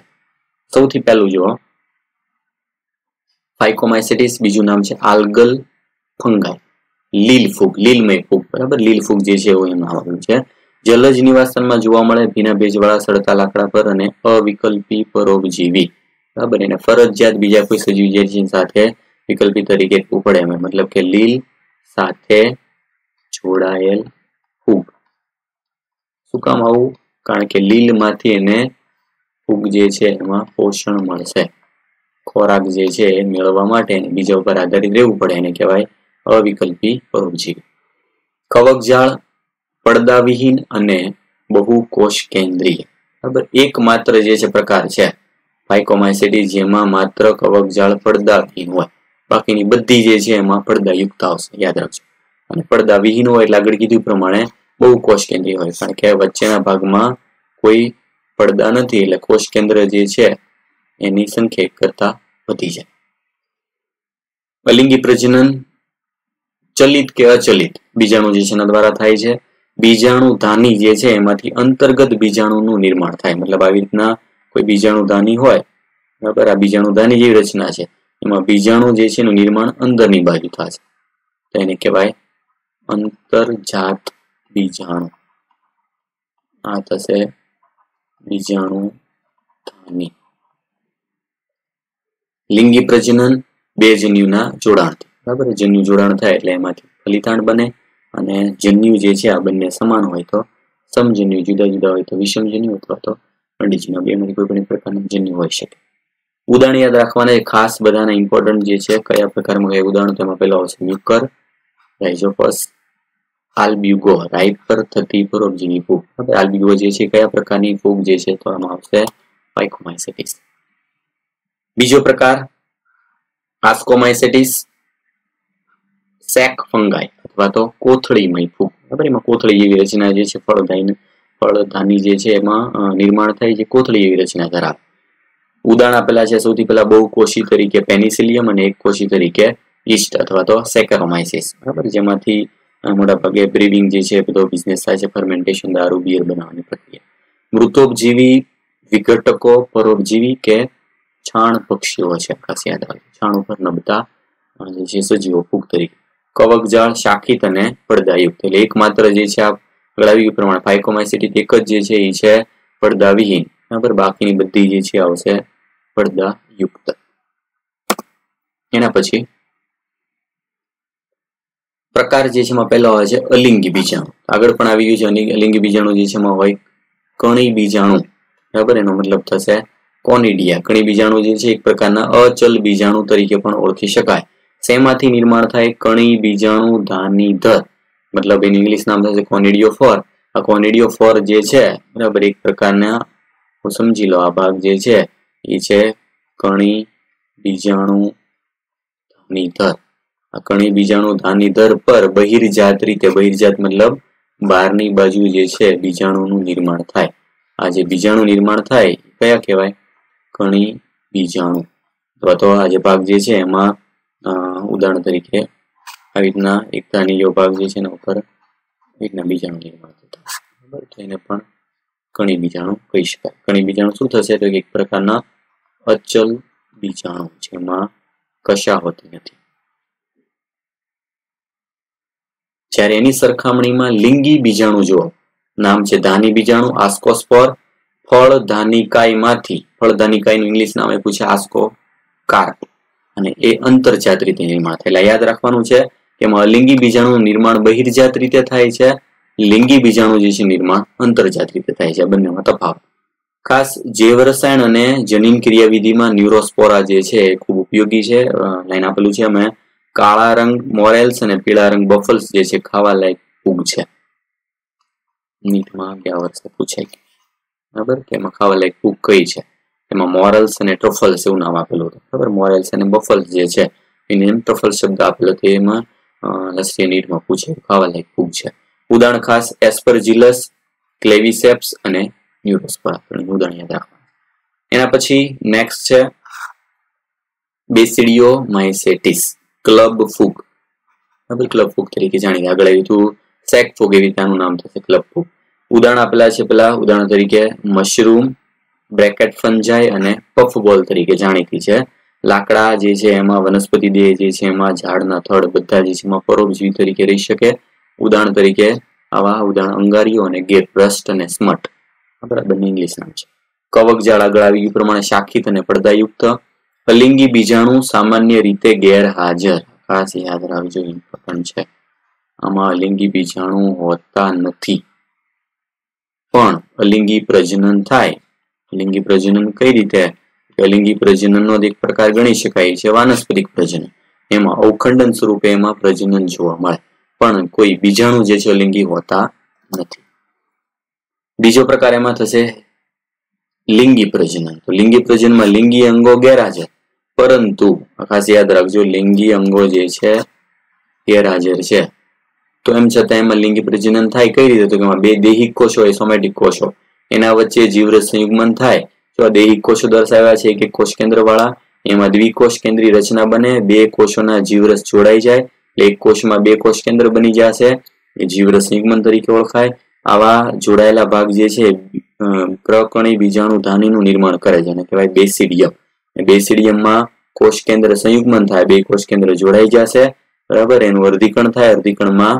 સૌથી પહેલું જો ફાઇકોમાઇસેટિસ, બીજું નામ છે આલ્ગલ ફંગાઈ, લીલ ફૂગ, લીલમય ફૂગ. બરાબર, લીલ ફૂગ જે છે એવું એમાં આવેલું છે. જલજ નિવાસનમાં જોવા મળે, ભીના ભેજવાળા સડતા લાકડા પર અને અવિકલ્પી પરોપજીવી. બરાબર, એને ફરજિયાત બીજા કોઈ સજીવ જે સાથે વિકલ્પી તરીકે રહેવું પડે એમ, મતલબ કે લીલ સાથે જોડાયેલ ફૂગ. શું કામ આવું? કારણ કે લીલ માંથી એને ફૂગ જે છે એમાં પોષણ મળશે. ખોરાક જે છે એ મેળવવા માટે બીજા ઉપર આધારિત રહેવું પડે, એને કહેવાય અવિકલ્પી પરોપજીવી. કવકજાળ પડદાવિહીન અને બહુકોષ કેન્દ્રીય. બરાબર, એકમાત્ર જે છે પ્રકાર છે ફાઇકોમાઇસેટિસ જેમાં માત્ર કવકજાળ પડદાવિહીન હોય, બાકીની બધી જે છે એમાં પડદાયુક્ત આવશે, યાદ રાખજો. અને પડદાવિહીન હોય એટલે આગળ કીધું પ્રમાણે બહુકોષ કેન્દ્રીય હોય, કારણ કે વચ્ચેના ભાગમાં કોઈ પડદા નથી એટલે કોષ કેન્દ્ર જે છે એની સંખ્યા કરતા વધી જાય. અલિંગી પ્રજનન ચલિત કે અચલિત બીજાણુ જે છે એના દ્વારા થાય છે. બીજાણુ ધાની જે છે એમાંથી અંતર્ગત બીજાણુનું નિર્માણ થાય, મતલબ આવી રીતના કોઈ બીજાણુ ધાની હોય, બરાબર, આ બીજાણુ ધાની જેવી રચના છે એમાં બીજાણુ જે છે એનું નિર્માણ અંદરની બાજુ થશે તો એને કહેવાય અંતર્જાત બીજાણુ. આ થશે બીજાણુ ધાની. લિંગી પ્રજનન બે જન્યુના જોડાણથી. બરાબર, જન્યુ જોડાણ થાય એટલે એમાંથી ફલિતાંડ બને અને જન્યુ જે છે આ બંને સમાન હોય તો સમજન્યુ, જુદા જુદા હોય તો વિષમજન્યુ અથવા તો અંડીજન્યુ, બેમાંથી કોઈ પણ પ્રકારનું જન્યુ હોઈ શકે. ઉદાહરણ યાદ રાખવાના ખાસ બધાના ઇમ્પોર્ટન્ટ જે છે કયા પ્રકારમાં કયા ઉદાહરણ, તેમાં પહેલો આવશે મ્યુકર, રાઇઝોપસ, આલ્બ્યુગો, રાઇપર થતી પરોપજીવી ફૂગ. આલ્બ્યુગો જે છે કયા પ્રકારની ફૂગ જે છે તો આમાં આવશે ફાઇકોમાઇસેટિસ. બીજો પ્રકાર આસ્કોમાઇસેટિસ, સેક ફંગાઈ અથવા તો કોથળીમય ફૂગ. બરાબર, એમાં કોથળી જેવી રચના જે છે ફળધાની જે છે એમાં નિર્માણ થાય છે, કોથળી જેવી રચના ધરાવે. ઉદાહરણ આપેલા છે સૌથી પહેલા બહુકોષી તરીકે પેનિસિલિયમ અને એકકોષી તરીકે યીસ્ટ અથવા તો સેકેરોમાઇસિસ, બરાબર, જેમાંથી મોટાભાગે બ્રીડિંગ જે છે બધો બિઝનેસ થાય છે, ફર્મેન્ટેશન, દારૂ, બિયર બનાવવાની પ્રક્રિયા. મૃતોપજીવી વિઘટકો પરોપજીવી કે છાણ પક્ષીઓ છે, ખાસ યાદ રાખજો, છાણ ઉપર નભતા જે છે સજીવો ફૂગ તરીકે. કવકજાળ શાખિત અને પડદાયુક્ત, એટલે એકમાત્ર જે છે આ ગળાવી પ્રમાણે ફાઇકોમાઇસિટી એક જ જે છે એ છે પડદાવિહીન, બરાબર, બાકીની બધી જે છે આવશે પડદાયુક્ત. એના પછી પ્રકાર જે છે એમાં પહેલો હોય છે અલિંગી બીજાણુ. આગળ પણ આવી ગયું છે અલિંગી બીજાણુ જે છે એમાં હોય કણી બીજાણુ, બરાબર, એનો મતલબ થશે કોનિડિયા. કણી બીજાણુ જે છે એક પ્રકારના અચલ બીજાણુ તરીકે પણ ઓળખી શકાય. શેમાંથી નિર્માણ થાય? કણી બીજાણુ ધાનીધર, મતલબ એનું ઇંગ્લિશ નામ થશે કોનિડિયોફોર. આ કોનિડિયોફોર જે છે, બરાબર, એક પ્રકારના સમજી લો આ ભાગ જે છે એ છે કણી બીજાણુ ધાનીધર. આ કણી બીજાણુ ધાનીધર પર બહિર્જાત રીતે, બહિર્જાત મતલબ બહારની બાજુ જે છે બીજાણુનું નિર્માણ થાય. આ જે બીજાણુ નિર્માણ થાય કયા કહેવાય? કણી બીજાણુ. અથવા તો આ જે ભાગ જે છે એમાં ઉદાહરણ તરીકે આવી રીતના એક ધાનીયો ભાગ જે છે એના ઉપર રીતના બીજાણુ નિર્માણ થતા, બરાબર, તો એને પણ કણી બીજાણુ કહી શકાય. કણી બીજાણુ શું થશે? તો એક પ્રકારના અચલ બીજાણુ જેમાં કશા હોતી નથી. જ્યારે એની સરખામણીમાં લિંગી બીજાણુ જુઓ, નામ છે ધાની બીજાણુ, આસ્કોસ્પોર, ફળધાનિકાયમાંથી, ફળધાનિકાયનું ઇંગ્લિશ નામ આપ્યું છે આસ્કોકાર્પ, અને એ અંતરજાત રીતે નિર્માણ થયેલા. યાદ રાખવાનું છે કે એમાં અલિંગી બીજાણુનું નિર્માણ બહિર્જાત રીતે થાય છે, લિંગી બીજાણુ જે છે નિર્માણ અંતરજાત રીતે થાય છે. બંનેમાં તફાવત. ખાસ જૈવ રસાયણ અને જનીન ક્રિયાવિધિમાં ન્યુરોસ્પોરા જે છે એ ખૂબ ઉપયોગી છે. લાઈન આપેલું છે અમે કાળા રંગ મોરેલ્સ અને પીળા રંગ બફલ્સ જે છે ખાવા લાયક ફૂગ છે. નીટમાં ગયા વર્ષે પૂછાય, બરાબર, કે એમાં ખાવા લાયક ફૂગ કઈ છે? એમાં મોરેલ્સ અને ટ્રફલ્સ એવું નામ આપેલું હતું, બરાબર. મોરેલ્સ અને બફલ્સ જે છે એને ટ્રફલ શબ્દ આપેલો હતો, એમાં રાષ્ટ્રીય નીટમાં પૂછે ખાવા લાયક ફૂગ છે. ઉદાહરણ ખાસ એસ્પરજીલસ, ક્લેવિસેપ્સ અને ન્યુરોસ્પોરા, ઉદાહરણ યાદ રાખવાનું. એના પછી નેક્સ્ટ છે બેસિડિયોમાઇસેટિસ, ક્લબ ફૂગ, બરાબર, ક્લબ ફૂગ તરીકે જાણીએ. આગળ આવ્યું હતું સેક ફૂગ, એવી રીતે આનું નામ થશે ક્લબ ફૂગ. ઉદાહરણ આપેલા છે પેલા, ઉદાહરણ તરીકે મશરૂમ, બ્રેકેટ ફંજાઈ અને પફબોલ તરીકે જાણીતી છે. લાકડા જે છે એમાં વનસ્પતિ દેહ જે છે એમાં ઝાડના થડ બધા જે છે એમાં પરોપજીવી તરીકે રહી શકે. ઉદાહરણ તરીકે આવા ઉદાહરણ અંગારીઓ અને ગેપ, રસ્ટ અને સ્મટ, બરાબર, બંને ઇંગ્લિશ નામ છે. કવકજાળ આગળ આવી ગયું પ્રમાણે શાખિત અને પડદાયુક્ત. અલિંગી બીજાણુ સામાન્ય રીતે ગેરહાજર, ખાસ યાદ રાખજો, ઇમ્પોર્ટન્ટ છે. આમાં અલિંગી બીજાણુ હોતા નથી, પણ અલિંગી પ્રજનન થાય. અલિંગી પ્રજનન કઈ રીતે? અલિંગી પ્રજનનનો એક પ્રકાર ગણી શકાય છે વાનસ્પતિક પ્રજનન. એમાં અવખંડન સ્વરૂપે એમાં પ્રજનન જોવા મળે, પણ કોઈ બીજાણુ જે છે અલિંગી હોતા નથી. બીજો પ્રકાર એમાં થશે લિંગી પ્રજનન. તો લિંગી પ્રજનનમાં લિંગી અંગો ગેરહાજર, પરંતુ ખાસ યાદ રાખજો લિંગી અંગો જે છે ગેરહાજર છે, તો એમ છતાં એમાં લિંગી પ્રજનન થાય કઈ રીતે? તો કે એમાં બે દૈહિક કોષો હોય, સોમેટિક કોષો, એના વચ્ચે જીવરસ સંયુગ્મન થાય. તો આ દૈહિક કોષો દર્શાવ્યા છે એક એક કોષ કેન્દ્ર વાળા, એમાં દ્વિકોષ કેન્દ્રીય રચના બને, બે કોષોના જીવરસ જોડાઈ જાય, એટલે એક કોષમાં બે કોષ કેન્દ્ર બની જશે, એ જીવરસ સંયુગ્મન તરીકે ઓળખાય. આવા જોડાયેલા ભાગ જે છે પ્રકણી બીજાણુ ધાનીનું નિર્માણ કરે છે અને કહેવાય બેસિડિયમ. બેસિડિયમમાં કોષ કેન્દ્ર સંયુગ્મન થાય, બે કોષ કેન્દ્ર જોડાઈ જશે, બરાબર, એનું અર્ધીકરણ થાય, અર્ધીકરણમાં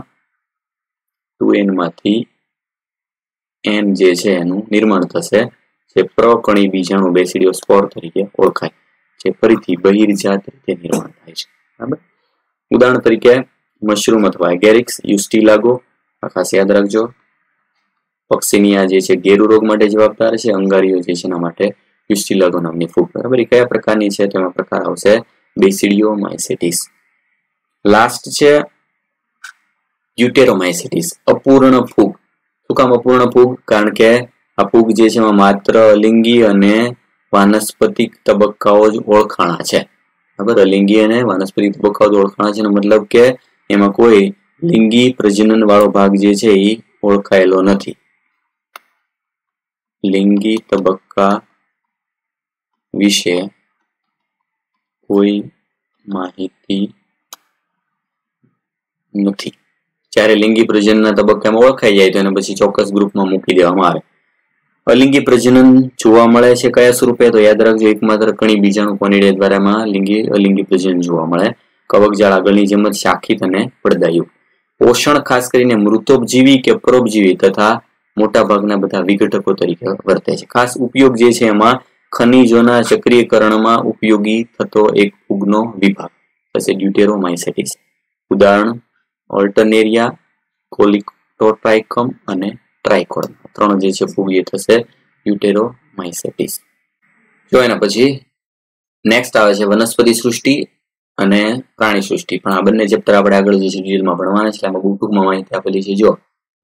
2n માંથી n જે છે એનું નિર્માણ થશે, જે પ્રકણી બીજાણુ બેસિડિયોસ્પોર તરીકે ઓળખાય, જે ફરીથી બહિર્જાત રીતે નિર્માણ થાય છે, બરાબર. ઉદાહરણ તરીકે મશરૂમ અથવા એગેરિક્સ, યુસ્ટિલાગો, ખાસ યાદ રાખજો. પક્ષીનિયા જે છે ગેરુ રોગ માટે જવાબદાર છે, અંગારીઓ જે છે એના માટે યુસ્ટિલાગો નામની ફૂગ, બરાબર. એ કયા પ્રકારની છે? તેમાં પ્રકાર આવશે બેસિડિયોમાઇસેટિસ. લાસ્ટ છે યુટેરોમાઇસેટિસ, અપૂર્ણ ફૂગ. શું કામ અપૂર્ણ ફૂગ? કારણ કે આ ફૂગ જે છે એમાં માત્ર અલિંગી અને વાનસ્પતિક તબક્કાઓ જ ઓળખાણા છે, બરાબર. અલિંગી અને વાનસ્પતિક તબક્કાઓ જ ઓળખાણા છે, મતલબ કે એમાં કોઈ લિંગી પ્રજનન વાળો ભાગ જે છે એ ઓળખાયેલો નથી. લિંગી તબક્કા વિશે કોઈ માહિતી નથી. જ્યારે લિંગી પ્રજનનના તબક્કામાં ઓળખાઈ જાય તો એને પછી ચોક્કસ ગ્રુપમાં મૂકી દેવામાં આવે. અલિંગી પ્રજનન જોવા મળે છે કયા સ્વરૂપે? તો યાદ રાખજો, એકમાત્ર કણી બીજાણુ કોનિડિયા દ્વારામાં અલિંગી પ્રજનન જોવા મળે. કવકજાળ આગળની જેમ જ શાખિત અને પડદાયુક્ત. પોષણ ખાસ કરીને મૃતોપજીવી કે પરોપજીવી તથા મોટા ભાગના બધા વિઘટકો તરીકે વર્તે છે. ખાસ ઉપયોગ જે છે એમાં ખનિજોના ચક્રીયકરણમાં ઉપયોગી થતો એક ફૂગનો વિભાગ થશે ડ્યુટેરોમાઇસેટિસ. ઉદાહરણ ઓલ્ટરનેરિયા, કોલિકોટ્રાઇકમ અને ટ્રાઇકોડર્મ. ત્રણ જે છે ફૂગ એ થશે ડ્યુટેરોમાઇસેટિસ. જો એના પછી નેક્સ્ટ આવે છે વનસ્પતિ સૃષ્ટિ અને પ્રાણી સૃષ્ટિ. પણ આ બંને ચેપ્ટર આપણે આગળ જે છે ડિટેલમાં ભણવાના છે. આમાં બહુ ટૂંકમાં માહિતી આપેલી છે. જો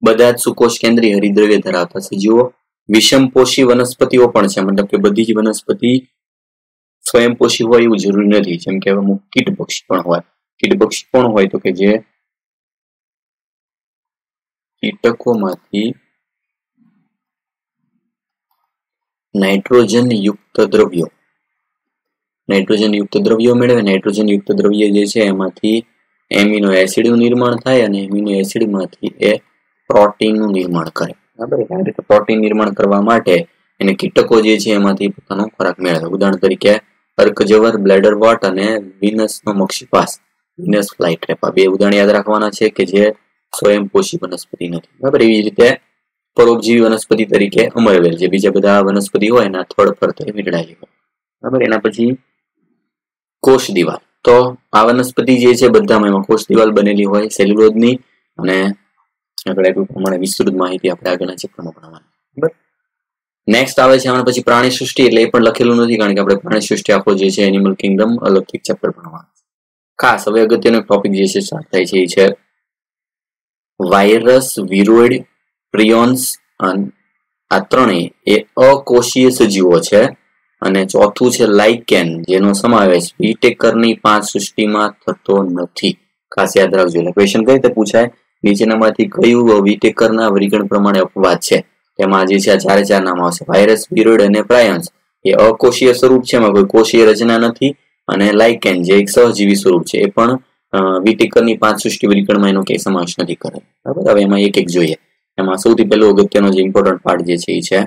બધા જ સુકોષ કેન્દ્રીય હરિદ્રવ્ય ધરાવતા સજીવો, વિષમપોષી વનસ્પતિઓ પણ છે. મતલબ કે બધી જ વનસ્પતિ સ્વયંપોષી હોય એવું જરૂરી નથી. જેમ કે અમુક કીટપક્ષી પણ હોય. કીટપક્ષી કોણ હોય? તો કે જે કીટકોમાંથી નાઇટ્રોજન યુક્ત દ્રવ્યો મેળવે. નાઇટ્રોજન યુક્ત દ્રવ્ય જે છે એમાંથી એમિનો એસિડનું નિર્માણ થાય અને એમિનો એસિડમાંથી એ પ્રોટીનનું નિર્માણ કરે. બરાબર? આ રીતે પ્રોટીન નિર્માણ કરવા માટે એને કીટકો જે છે એમાંથી પોતાનો ખોરાક મેળવે. ઉદાહરણ તરીકે અર્કજવર, બ્લેડર વોટ અને વિનસનો મક્ષીપાસ, વિનસ ફ્લાયટ્રેપ. આ બે ઉદાહરણ યાદ રાખવાના છે કે જે સ્વયંપોષી વનસ્પતિ નથી. બરાબર? એવી જ રીતે પરોપજીવી વનસ્પતિ તરીકે અમરવેલ, જે બીજા બધા વનસ્પતિ હોય એના થડ ફરતે વીંટળાયેલી હોય. બરાબર? એના પછી કોષ દિવાલ. તો આ વનસ્પતિ જે છે બધામાં એમાં કોષ દિવાલ બનેલી હોય સેલ્યુલોઝની, અને આગળ આપ્યું પ્રમાણે વિસ્તૃત માહિતી આપણે આગળના ચેપ્ટરમાં ભણવાની. બરાબર? નેક્સ્ટ આવે છે આના પછી પ્રાણી સૃષ્ટિ. એટલે એ પણ લખેલું નથી કારણ કે આપણે પ્રાણી સૃષ્ટિ આખો જે છે એનિમલ કિંગડમ અલગથી ચેપ્ટર ભણવાનું. ખાસ હવે અગત્યનો ટોપિક જે છે સ્ટાર્ટ થાય છે એ છે વાયરસ, વિરોઇડ, પ્રિયોન્સ. આ ત્રણેય એ અકોષીય સજીવો છે. અને ચોથું છે લાઇકેન, જેનો સમાવેશ વિટેકરની 5 સૃષ્ટિમાં થતો નથી. ખાસ યાદ રાખજો. એટલે ક્વેશ્ચન કઈ રીતે પૂછાય? નીચેનામાંથી કયું વિટેકરના વર્ગીકરણ પ્રમાણે અપવાદ છે? તેમાં જે છે આ ચારે નામ આવશે. વાયરસ, વિરોઇડ અને પ્રાયન્સ એ અકોષીય સ્વરૂપ છે, એમાં કોઈ કોષીય રચના નથી. અને લાઇકેન જે એક સહજીવી સ્વરૂપ છે એ પણ વિટેકરની 5 સૃષ્ટિ વર્ગીકરણમાં એનો કઈ સમાવેશ નથી કરે. બરાબર? હવે એમાં એક એક જોઈએ. એમાં સૌથી પહેલો અગત્યનો જે ઇમ્પોર્ટન્ટ પાર્ટ જે છે એ છે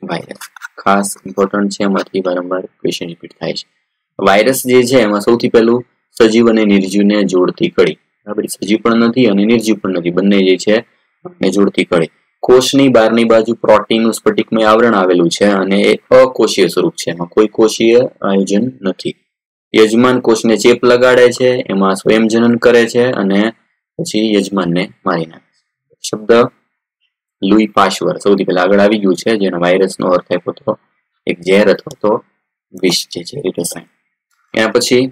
વાયરસ. ખાસ ઇમ્પોર્ટન્ટ છે, એમાંથી વારંવાર ક્વેશ્ચન રિપીટ થાય છે. વાયરસ જે છે એમાં સૌથી પહેલું સજીવ અને નિર્જીવને જોડતી કડી. બરાબર? સજીવ પણ નથી અને નિર્જીવ પણ નથી, બંને જે છે એ જોડતી કડી. કોષની બહારની બાજુ પ્રોટીનનું સ્ફટિકમય આવરણ આવેલું છે અને એ અકોષીય સ્વરૂપ છે, એમાં કોઈ કોષીય આયોજન નથી. યજમાન કોષને ચેપ લગાડે છે, એમાં સ્વયંજનન કરે છે અને પછી યજમાનને મારી નાખે છે. શબ્દ લુઈ પાશ્વર સૌથી પહેલા આગળ આવી ગયું છે, જેનો વાયરસનો અર્થ આપ્યો હતો એક ઝેર અથવા તો વિષ જે છે રસાયણ. એના પછી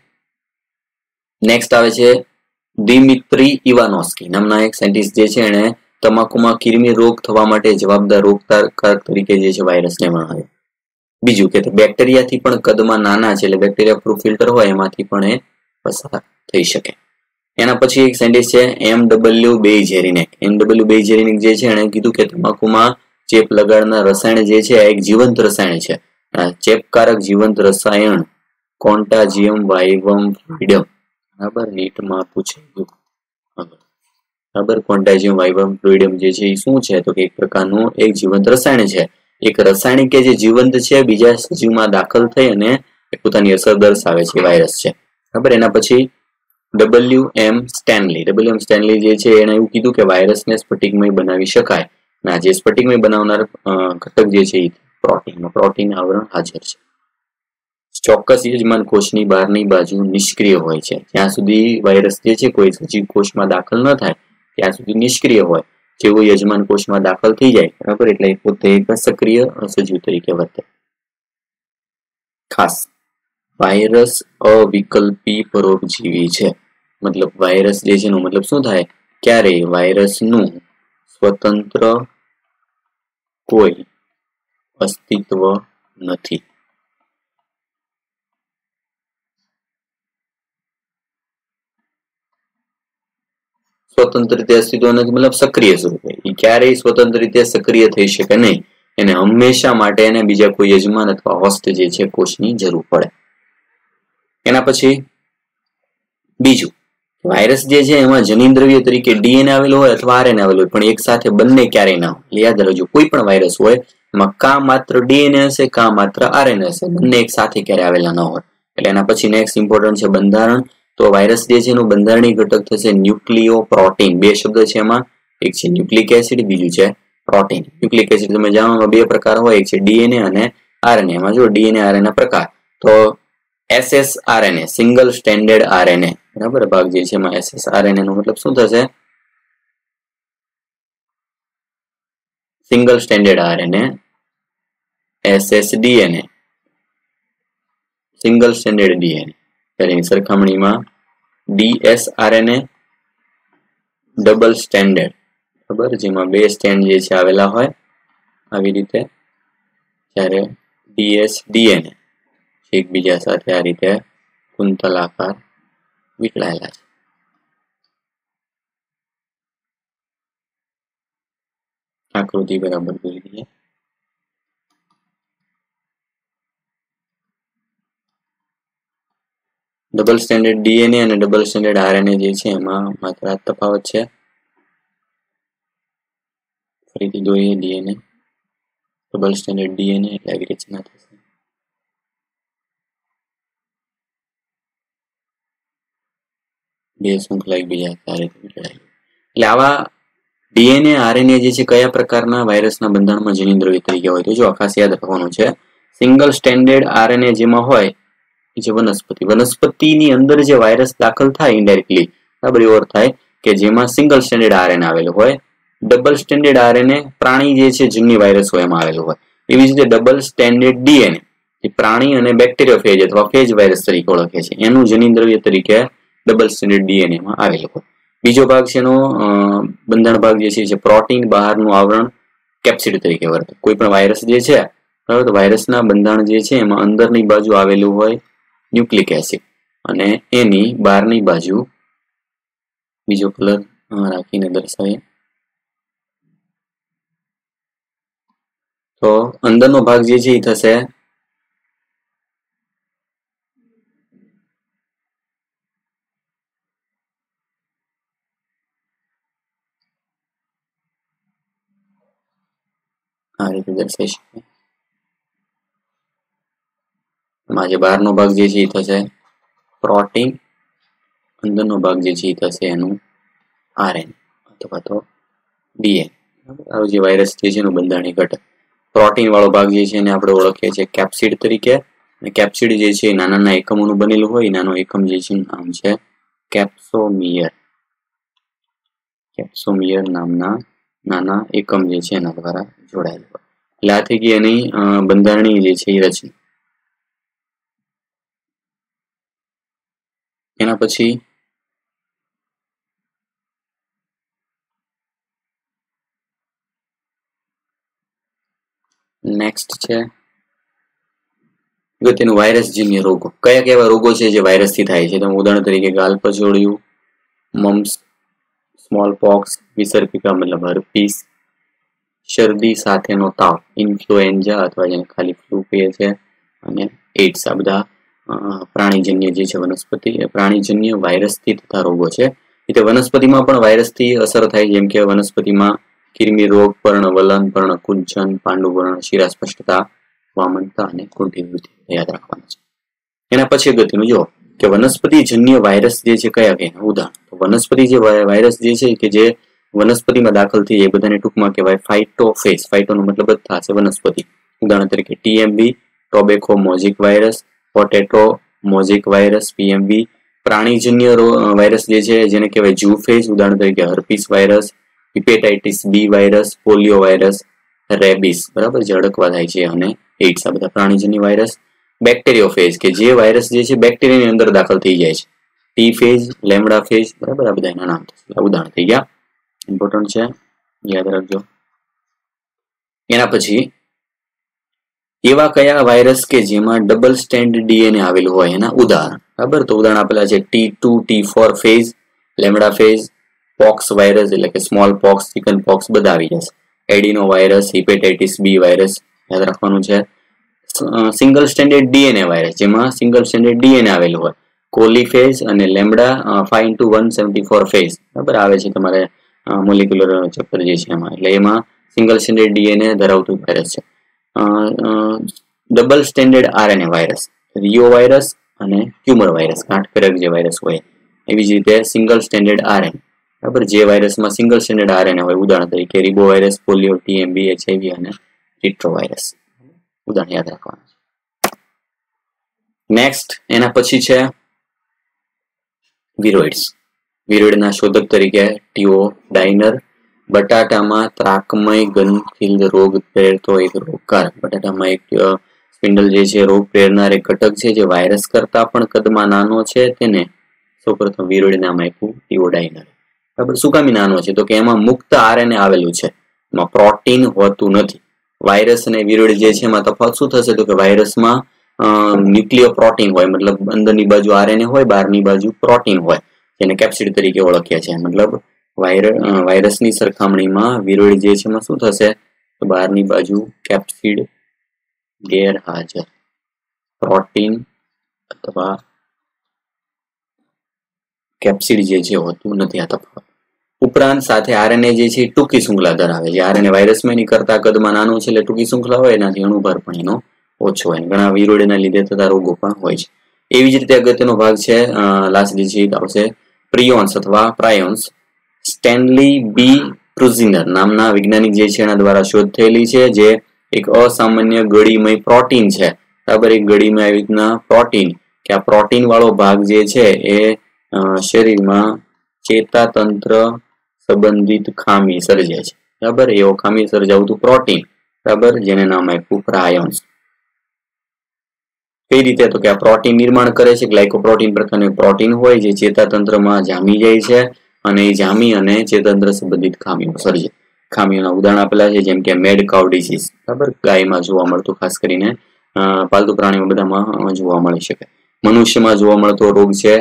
નેક્સ્ટ આવે છે દિમિત્રી ઇવાનોસ્કી નામના એક સાયન્ટિસ્ટ જે છે એને તમાકુમાં કીરમી રોગ થવા માટે જવાબદાર રોગકારક તરીકે જે છે વાયરસને વર્ણવ્યો. બીજું કે બેક્ટેરિયાથી પણ કદમાં નાના છે, એટલે બેક્ટેરિયા પ્રૂફ ફિલ્ટર હોય એમાંથી પણ એ પસાર થઈ શકે. એના પછી એક સાયન્ટિસ્ટ છે એમ.ડબલ્યુ. બેઇજેરિનેક. એમ.ડબલ્યુ. બેઇજેરિનેક જે છે એણે કીધું કે તમાકુમાં ચેપ લગાડનાર રસાયણ જે છે એક જીવંત રસાયણ છે. ચેપકારક જીવંત રસાયણ કોન્ટાજિયમ વાઇવમ ફ્લુઇડમ. બરાબર? નીટમાં પૂછાયું. બરાબર? કોન્ટાજિયમ વાઇવમ ફ્લુઇડમ જે છે એ શું છે? તો કે એક પ્રકારનું એક જીવંત રસાયણ છે. એક રસાયણ કે જે જીવંત છે, બીજા સજીવમાં દાખલ થઈ અને પોતાની અસર દર્શાવે છે, વાયરસ છે. બરાબર? એના પછી ડબલ્યુ.એમ. સ્ટેનલી જે છે એને એવું કીધું કે વાયરસને સ્ફટિકમય બનાવી શકાય. ના, જે સ્ફટિકમય બનાવનાર ઘટક જે છે એ પ્રોટીન આવરણ હાજર છે. ચોક્કસ યજમાન કોષની બહારની બાજુ નિષ્ક્રિય હોય છે. જ્યાં સુધી વાયરસ જે છે કોઈ સજીવ કોષમાં દાખલ ન થાય ત્યાં સુધી નિષ્ક્રિય હોય. જેવો યજમાન કોષમાં દાખલ થઈ જાય, બરાબર, એટલે પોતે એક સક્રિય સજીવ તરીકે વર્તે. ખાસ વાયરસ અવિકલ્પી પરોપજીવી છે. મતલબ વાયરસ જે છે એનો મતલબ શું થાય? ક્યારેય વાયરસનું સ્વતંત્ર કોઈ અસ્તિત્વ નથી. સ્વતંત્ર રીતે અસ્તિત્વ નથી મતલબ સક્રિય સ્વરૂપે. એ ક્યારેય સ્વતંત્ર રીતે સક્રિય થઈ શકે નહીં. એને હંમેશા માટે એને બીજા કોઈ યજમાન અથવા હોસ્ટ જે છે કોષની જરૂર પડે. એના પછી બીજું, વાયરસ જે છે એમાં જનીન દ્રવ્ય તરીકે ડીએનએ આવેલું હોય અથવા આરએનએ આવેલું હોય, પણ એક સાથે બંને ક્યારેય ના હોય. યાદ રાખજો, કોઈ પણ વાયરસ હોય એમાં કાં માત્ર ડીએનએ હશે કાં માત્ર આરએનએ હશે, બંને એક સાથે ક્યારે આવેલા ન હોય. એટલે એના પછી નેક્સ્ટ ઇમ્પોર્ટન્ટ છે બંધારણ. તો વાયરસ જે છે એનું બંધારણીય ઘટક થશે ન્યુક્લિયો પ્રોટીન. બે શબ્દ છે એમાં, એક છે ન્યુક્લિક એસિડ, બીજું છે પ્રોટીન. ન્યુક્લિક એસિડ તમે જાણો બે પ્રકાર હોય, એક છે ડીએનએ અને આરએનએ. એમાં જો ડીએનએ આરએનએ પ્રકાર, તો SsRNA સિંગલ સ્ટેન્ડર્ડ આરએનએ, બરાબર, ભાગ જે છે એમાં SsRNA નો મતલબ શું થશે? Single standard RNA. ssDNA single standard DNA, તેની સરખામણીમાં dsRNA ડબલ સ્ટેન્ડર્ડ, બરાબર, જેમાં બે સ્ટેન્ડ જે છે આવેલા હોય આવી રીતે, જ્યારે dsDNA એકબીજા સાથે આ રીતે કુંતલાકાર વીંટળાયેલા છે. આકૃતિ બરાબર જોઈ લઈએ. ડબલ સ્ટેન્ડર્ડ ડીએનએ અને ડબલ સ્ટેન્ડર્ડ આરએનએ જે છે એમાં માત્ર આ તફાવત છે. ફરીથી જોઈએ, ડીએનએ ડબલ સ્ટેન્ડર્ડ ડીએનએ એટલે આવી રચના થશે. બે શૃંખલા એકબીજા સાથે વીંટળાયેલી. એટલે આવા ડીએનએ આરએનએ જે છે કયા પ્રકારના વાયરસના બંધારણમાં જનીન દ્રવ્ય તરીકે હોય? તો જો ખાસ યાદ રાખવાનું છે, સિંગલ સ્ટેન્ડર્ડ આરએનએ જેમાં હોય એ છે વનસ્પતિની અંદર જે વાયરસ દાખલ થાય ઇનડાયરેક્ટલી, બરાબર, એવો થાય કે જેમાં સિંગલ સ્ટેન્ડર્ડ આરએનએ આવેલું હોય. ડબલ સ્ટેન્ડર્ડ આરએનએ પ્રાણી જે છે જન્ય વાયરસ હોય એમાં આવેલું હોય. એવી જ રીતે ડબલ સ્ટેન્ડર્ડ ડીએનએ એ પ્રાણી અને બેક્ટેરિયોફેજ અથવા ફેજ વાયરસ તરીકે ઓળખે છે, એનું જનીન દ્રવ્ય તરીકે ડબલ સ્ટેન્ડર્ડ ડીએનએ માં આવેલું હોય. બીજો ભાગ છે એનો બંધારણ ભાગ જે છે પ્રોટીન, બહારનું આવરણ કેપ્સિડ તરીકે વર્તે. કોઈ પણ વાયરસ જે છે, બરાબર, તો વાયરસના બંધારણ જે છે એમાં અંદરની બાજુ આવેલું હોય ન્યુક્લિક એસિડ અને એની બહારની બાજુ બીજો કલર રાખીને દર્શાવીએ તો અંદરનો ભાગ જે છે એ થશે આ રીતે દર્શાવી શકીએ. એમાં જે બહારનો ભાગ જે છે એ થશે પ્રોટીન, અંદરનો ભાગ જે છે એ થશે એનું આરએનએ અથવા તો ડીએનએ. આવું જે વાયરસ જે છે એનું બંધારણીય ઘટક. પ્રોટીન વાળો ભાગ જે છે એને આપણે ઓળખીએ છીએ કેપ્સિડ તરીકે. અને કેપ્સિડ જે છે એ નાના નાના એકમોનું બનેલું હોય. નાનો એકમ જે છે નામ છે કેપ્સોમિયર. કેપ્સોમિયર નામના નાના એકમ જે છે એના દ્વારા જોડાયેલું હોય. એટલે આ થઈ ગઈ એની બંધારણીય જે છે એ રચના. એના પછી નેક્સ્ટ છે અગત્યનું વાયરસજન્ય રોગો. કયા કયા રોગો છે જે વાયરસથી થાય છે? તમે ઉદાહરણ તરીકે ગાલપચોળિયું, મમ્સ, સ્મોલ પોક્સ, વિસર્પિકા મતલબ હર્પીસ, શરદી સાથેનો તાવ, ઇન્ફ્લુએન્ઝા અથવા જેને ખાલી ફ્લૂ કહે છે, અને એઇડ્સ. આ બધા પ્રાણીજન્ય જે છે પ્રાણીજન્ય વાયરસથી થતા રોગો છે. એટલે વનસ્પતિમાં પણ વાયરસથી અસર થાય, જેમ કે વનસ્પતિમાં કીરમી રોગ, પર્ણવલન, પર્ણકુંચન, પાંડુવર્ણ, શિરાસ્પષ્ટતા, વામનતા અને કુંઠિવૃદ્ધિ યાદ રાખવાનું છે. એના પછી અગત્યનું જો કે વનસ્પતિજન્ય વાયરસ જે છે કયા કયા ઉદાહરણ. વનસ્પતિ જે વાયરસ જે છે કે જે વનસ્પતિમાં દાખલ થઈ જાય બધાને ટૂંકમાં કહેવાય ફાઇટોફેજ. ફાઇટોનો મતલબ જ થશે વનસ્પતિ. ઉદાહરણ તરીકે TMV, tobacco mosaic virus, potato mosaic virus, PMV. પ્રાણીજન્ય વાયરસ જે છે જેને કહેવાય ઝૂફેજ. ઉદાહરણ તરીકે herpes virus, hepatitis B virus, polio virus, rabies, બરાબર, જે અડકવા થાય છે, અને એઇડ્સ. આ બધા પ્રાણીજન્ય વાયરસ. બેક્ટેરિયોફેજ કે જે વાયરસ જે છે બેક્ટેરિયાની અંદર દાખલ થઈ જાય છે. ટી ફેજ, લેમડા ફેજ, બરાબર, આ બધા એના નામ થશે. ઉદાહરણ થઈ ગયા, ઇમ્પોર્ટન્ટ છે, યાદ રાખજો. એના પછી એવા કયા વાયરસ કે જેમાં ડબલ સ્ટેન્ડ ડીએનએ આવેલું હોય એના ઉદાહરણ, બરાબર. તો ઉદાહરણ આપેલા છે T2, T4 phase, lambda phase, POX virus એટલે કે સ્મોલ પોક્સ, ચિકન પોક્સ બધા આવી જશે. એડિનો વાયરસ, હિપેટાઇટિસ બી વાયરસ યાદ રાખવાનું છે. સિંગલ સ્ટેન્ડર્ડ ડીએનએ વાયરસ, જેમાં સિંગલ સ્ટેન્ડર્ડ ડીએનએ આવેલું હોય, કોલીફેઝ અને લેમ્બડા 5:174 ફેઝ બરાબર આવે છે તમારે મોલિક્યુલર ચેપ્ટર જે છે એમાં. એટલે એમાં સિંગલ સ્ટેન્ડર્ડ ડીએનએ ધરાવતું વાયરસ છે. Double standard RNA virus, Rio virus અને ટ્યુમર વાયરસ, ગાંઠ જે વાયરસ હોય. એવી જ રીતે સિંગલ સ્ટેન્ડર્ડ આરએનએ બરાબર, જે વાયરસમાં સિંગલ સ્ટેન્ડર્ડ આરએનએ હોય, ઉદાહરણ તરીકે રિબો વાયરસ, પોલિયો, ટીએમબી, એચઆઈવી અને રિટ્રો વાયરસ. ઉદાહરણ યાદ રાખવાનું છે. નેક્સ્ટ એના પછી છે વિરોઇડ્સ. વિરોઇડના શોધક તરીકે ટીઓ ડાઇનર. બટાટામાં ત્રાકમય ગંધખીલ રોગ પ્રેરતો એક રોગકારક. બટાટામાં એક સ્પિન્ડલ જે છે રોગ પ્રેરનાર એક ઘટક છે જે વાયરસ કરતા પણ કદમાં નાનો છે. તેને સૌપ્રથમ વિરોઇડ નામ આપ્યું ટીઓ ડાઇનર. બરાબર, શું કામ નાનો છે? તો કે એમાં મુક્ત આરએનએ આવેલું છે, એમાં પ્રોટીન હોતું નથી. વાયરસ અને વિરોઇડ જે છે એમાં તફાવત શું થશે? તો કે વાયરસમાં ન્યુક્લિયો પ્રોટીન હોય, મતલબ અંદરની બાજુ આરએનએ હોય, બહારની બાજુ પ્રોટીન હોય, જેને કેપ્સિડ તરીકે ઓળખીએ છીએ. મતલબ વાયરસની સરખામણીમાં વિરોઇડ જે છે એમાં શું થશે? તો બહારની બાજુ કેપ્સિડ ગેરહાજર, પ્રોટીન અથવા કેપ્સિડ જે છે હોતું નથી. આ તફાવત. ઉપરાંત સાથે આરએનએ જે છે ટૂંકી શૃંખલા ધરાવે છે. આરએનએ વાયરસમાં એની કરતા કદમાં નાનું છે એટલે ટૂંકી શૃંખલા હોય, એનાથી અણુભાર પણ એનો ઓછો હોય. ઘણા વિરોઇડના લીધે થતા રોગો પણ હોય છે. એવી જ રીતે અગત્યનો ભાગ છે લાસ્ટ ડિજિટ આવશે પ્રિયોન્સ અથવા પ્રાયોન્સ. સ્ટેનલી બી પ્રુઝિનર નામના વૈજ્ઞાનિક જે છે એના દ્વારા શોધ થયેલી છે, જે એક અસામાન્ય ગળીમય પ્રોટીન છે. બરાબર, એક ગળીમય આવી રીતના પ્રોટીન, કે આ પ્રોટીન વાળો ભાગ જે છે એ શરીરમાં ચેતાતંત્ર સંબંધિત ખામી સર્જે છે. બરાબર, એવો ખામી સર્જાવતું પ્રોટીન, બરાબર, જેને નામ આપ્યું પ્રાયોન્સ. કઈ રીતે? તો કે આ પ્રોટીન નિર્માણ કરે છે ગ્લાયકોપ્રોટીન પ્રકારનું પ્રોટીન હોય જે ચેતાતંત્રમાં જામી જાય છે અને એ જામી અને ચેતાતંત્ર સંબંધિત ખામીઓ સર્જે. ખામીઓના ઉદાહરણ આપેલા છે, જેમ કે મેડ કાઉ ડિસીઝ, બરાબર, ગાયમાં જોવા મળતું, ખાસ કરીને પાલતુ પ્રાણીઓ બધામાં જોવા મળી શકે. મનુષ્યમાં જોવા મળતો રોગ છે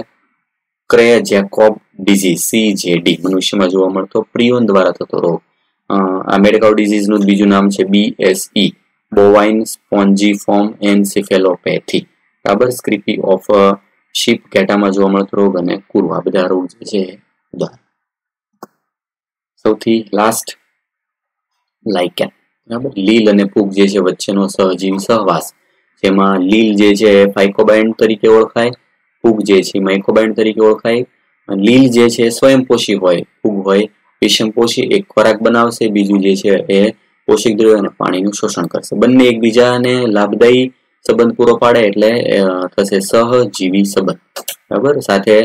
ક્રે-જેકોબ ડિઝીઝ, CJD. મનુષ્યમાં જોવા મળતો પ્રિયોન દ્વારા થતો રોગ. આ મેડ કાઉ ડિઝીઝનું બીજું નામ છે BSE, બોવાઇન સ્પોન્જીફોર્મ એન્સેફેલોપેથી. બરાબર, સ્ક્રીપી ઓફ શીપ, ઘેટામાં જોવા મળતો રોગ અને કુરુ. આ બધા રોગ જે છે ઉદાહરણ. સૌથી લાસ્ટ લાઇકેન. બરાબર, લીલ અને ફૂગ જે છે વચ્ચેનો સહજીવી સહવાસ, જેમાં લીલ જે છે ફાઇકોબાઇન્ડ તરીકે ઓળખાય, ફૂગ જે છે માઇકોબાઇન્ડ તરીકે ઓળખાય. લીલ જે છે સ્વયંપોષી હોય, ફૂગ હોય વિષમપોષી. એક ખોરાક બનાવશે, બીજું જે છે એ પોષક દ્રવ્ય અને પાણીનું શોષણ કરશે. બંને એકબીજાને લાભદાયી સંબંધ પૂરો પાડે એટલે થશે સહજીવી સંબંધ. બરાબર, સાથે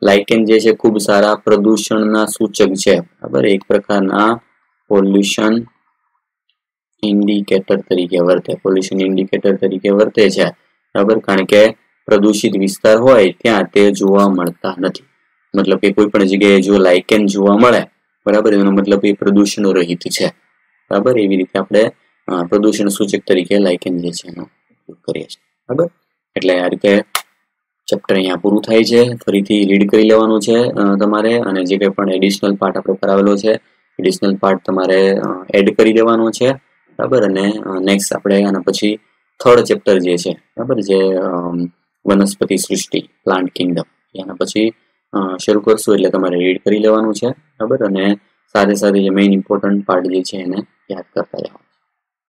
લાઇકેન જે છે ખૂબ સારા પ્રદૂષણના સૂચક છે. બરાબર, એક પ્રકારના પોલ્યુશન ઇન્ડિકેટર તરીકે વર્તે, પોલ્યુશન ઇન્ડિકેટર તરીકે વર્તે છે. બરાબર, કારણ કે પ્રદૂષિત વિસ્તાર હોય ત્યાં તે જોવા મળતા નથી. મતલબ કે કોઈ પણ જગ્યાએ જો લાઇકેન જોવા મળે, બરાબર, એનો મતલબ એ પ્રદૂષણ રહિત છે. બરાબર, એવી રીતે આપણે પ્રદૂષણ સૂચક તરીકે લાઇકેન જે છે એનો ઉપયોગ કરીએ છીએ. બરાબર, એટલે આ રીતે ચેપ્ટર અહીંયા પૂરું થાય છે. ફરીથી રીડ કરી લેવાનું છે તમારે, અને જે કંઈ પણ એડિશનલ પાર્ટ આપણે કરાવેલો છે એડિશનલ પાર્ટ તમારે એડ કરી દેવાનો છે. બરાબર, અને નેક્સ્ટ આપણે આના પછી થર્ડ ચેપ્ટર જે છે, બરાબર, જે વનસ્પતિ સૃષ્ટિ, પ્લાન્ટ કિંગડમ, એના પછી શરૂ કરશું. એટલે તમારે રીડ કરી લેવાનું છે. બરાબર, અને સાથે સાથે જે મેઇન ઇમ્પોર્ટન્ટ પાર્ટ જે છે એને યાદ કરતા જવાનું.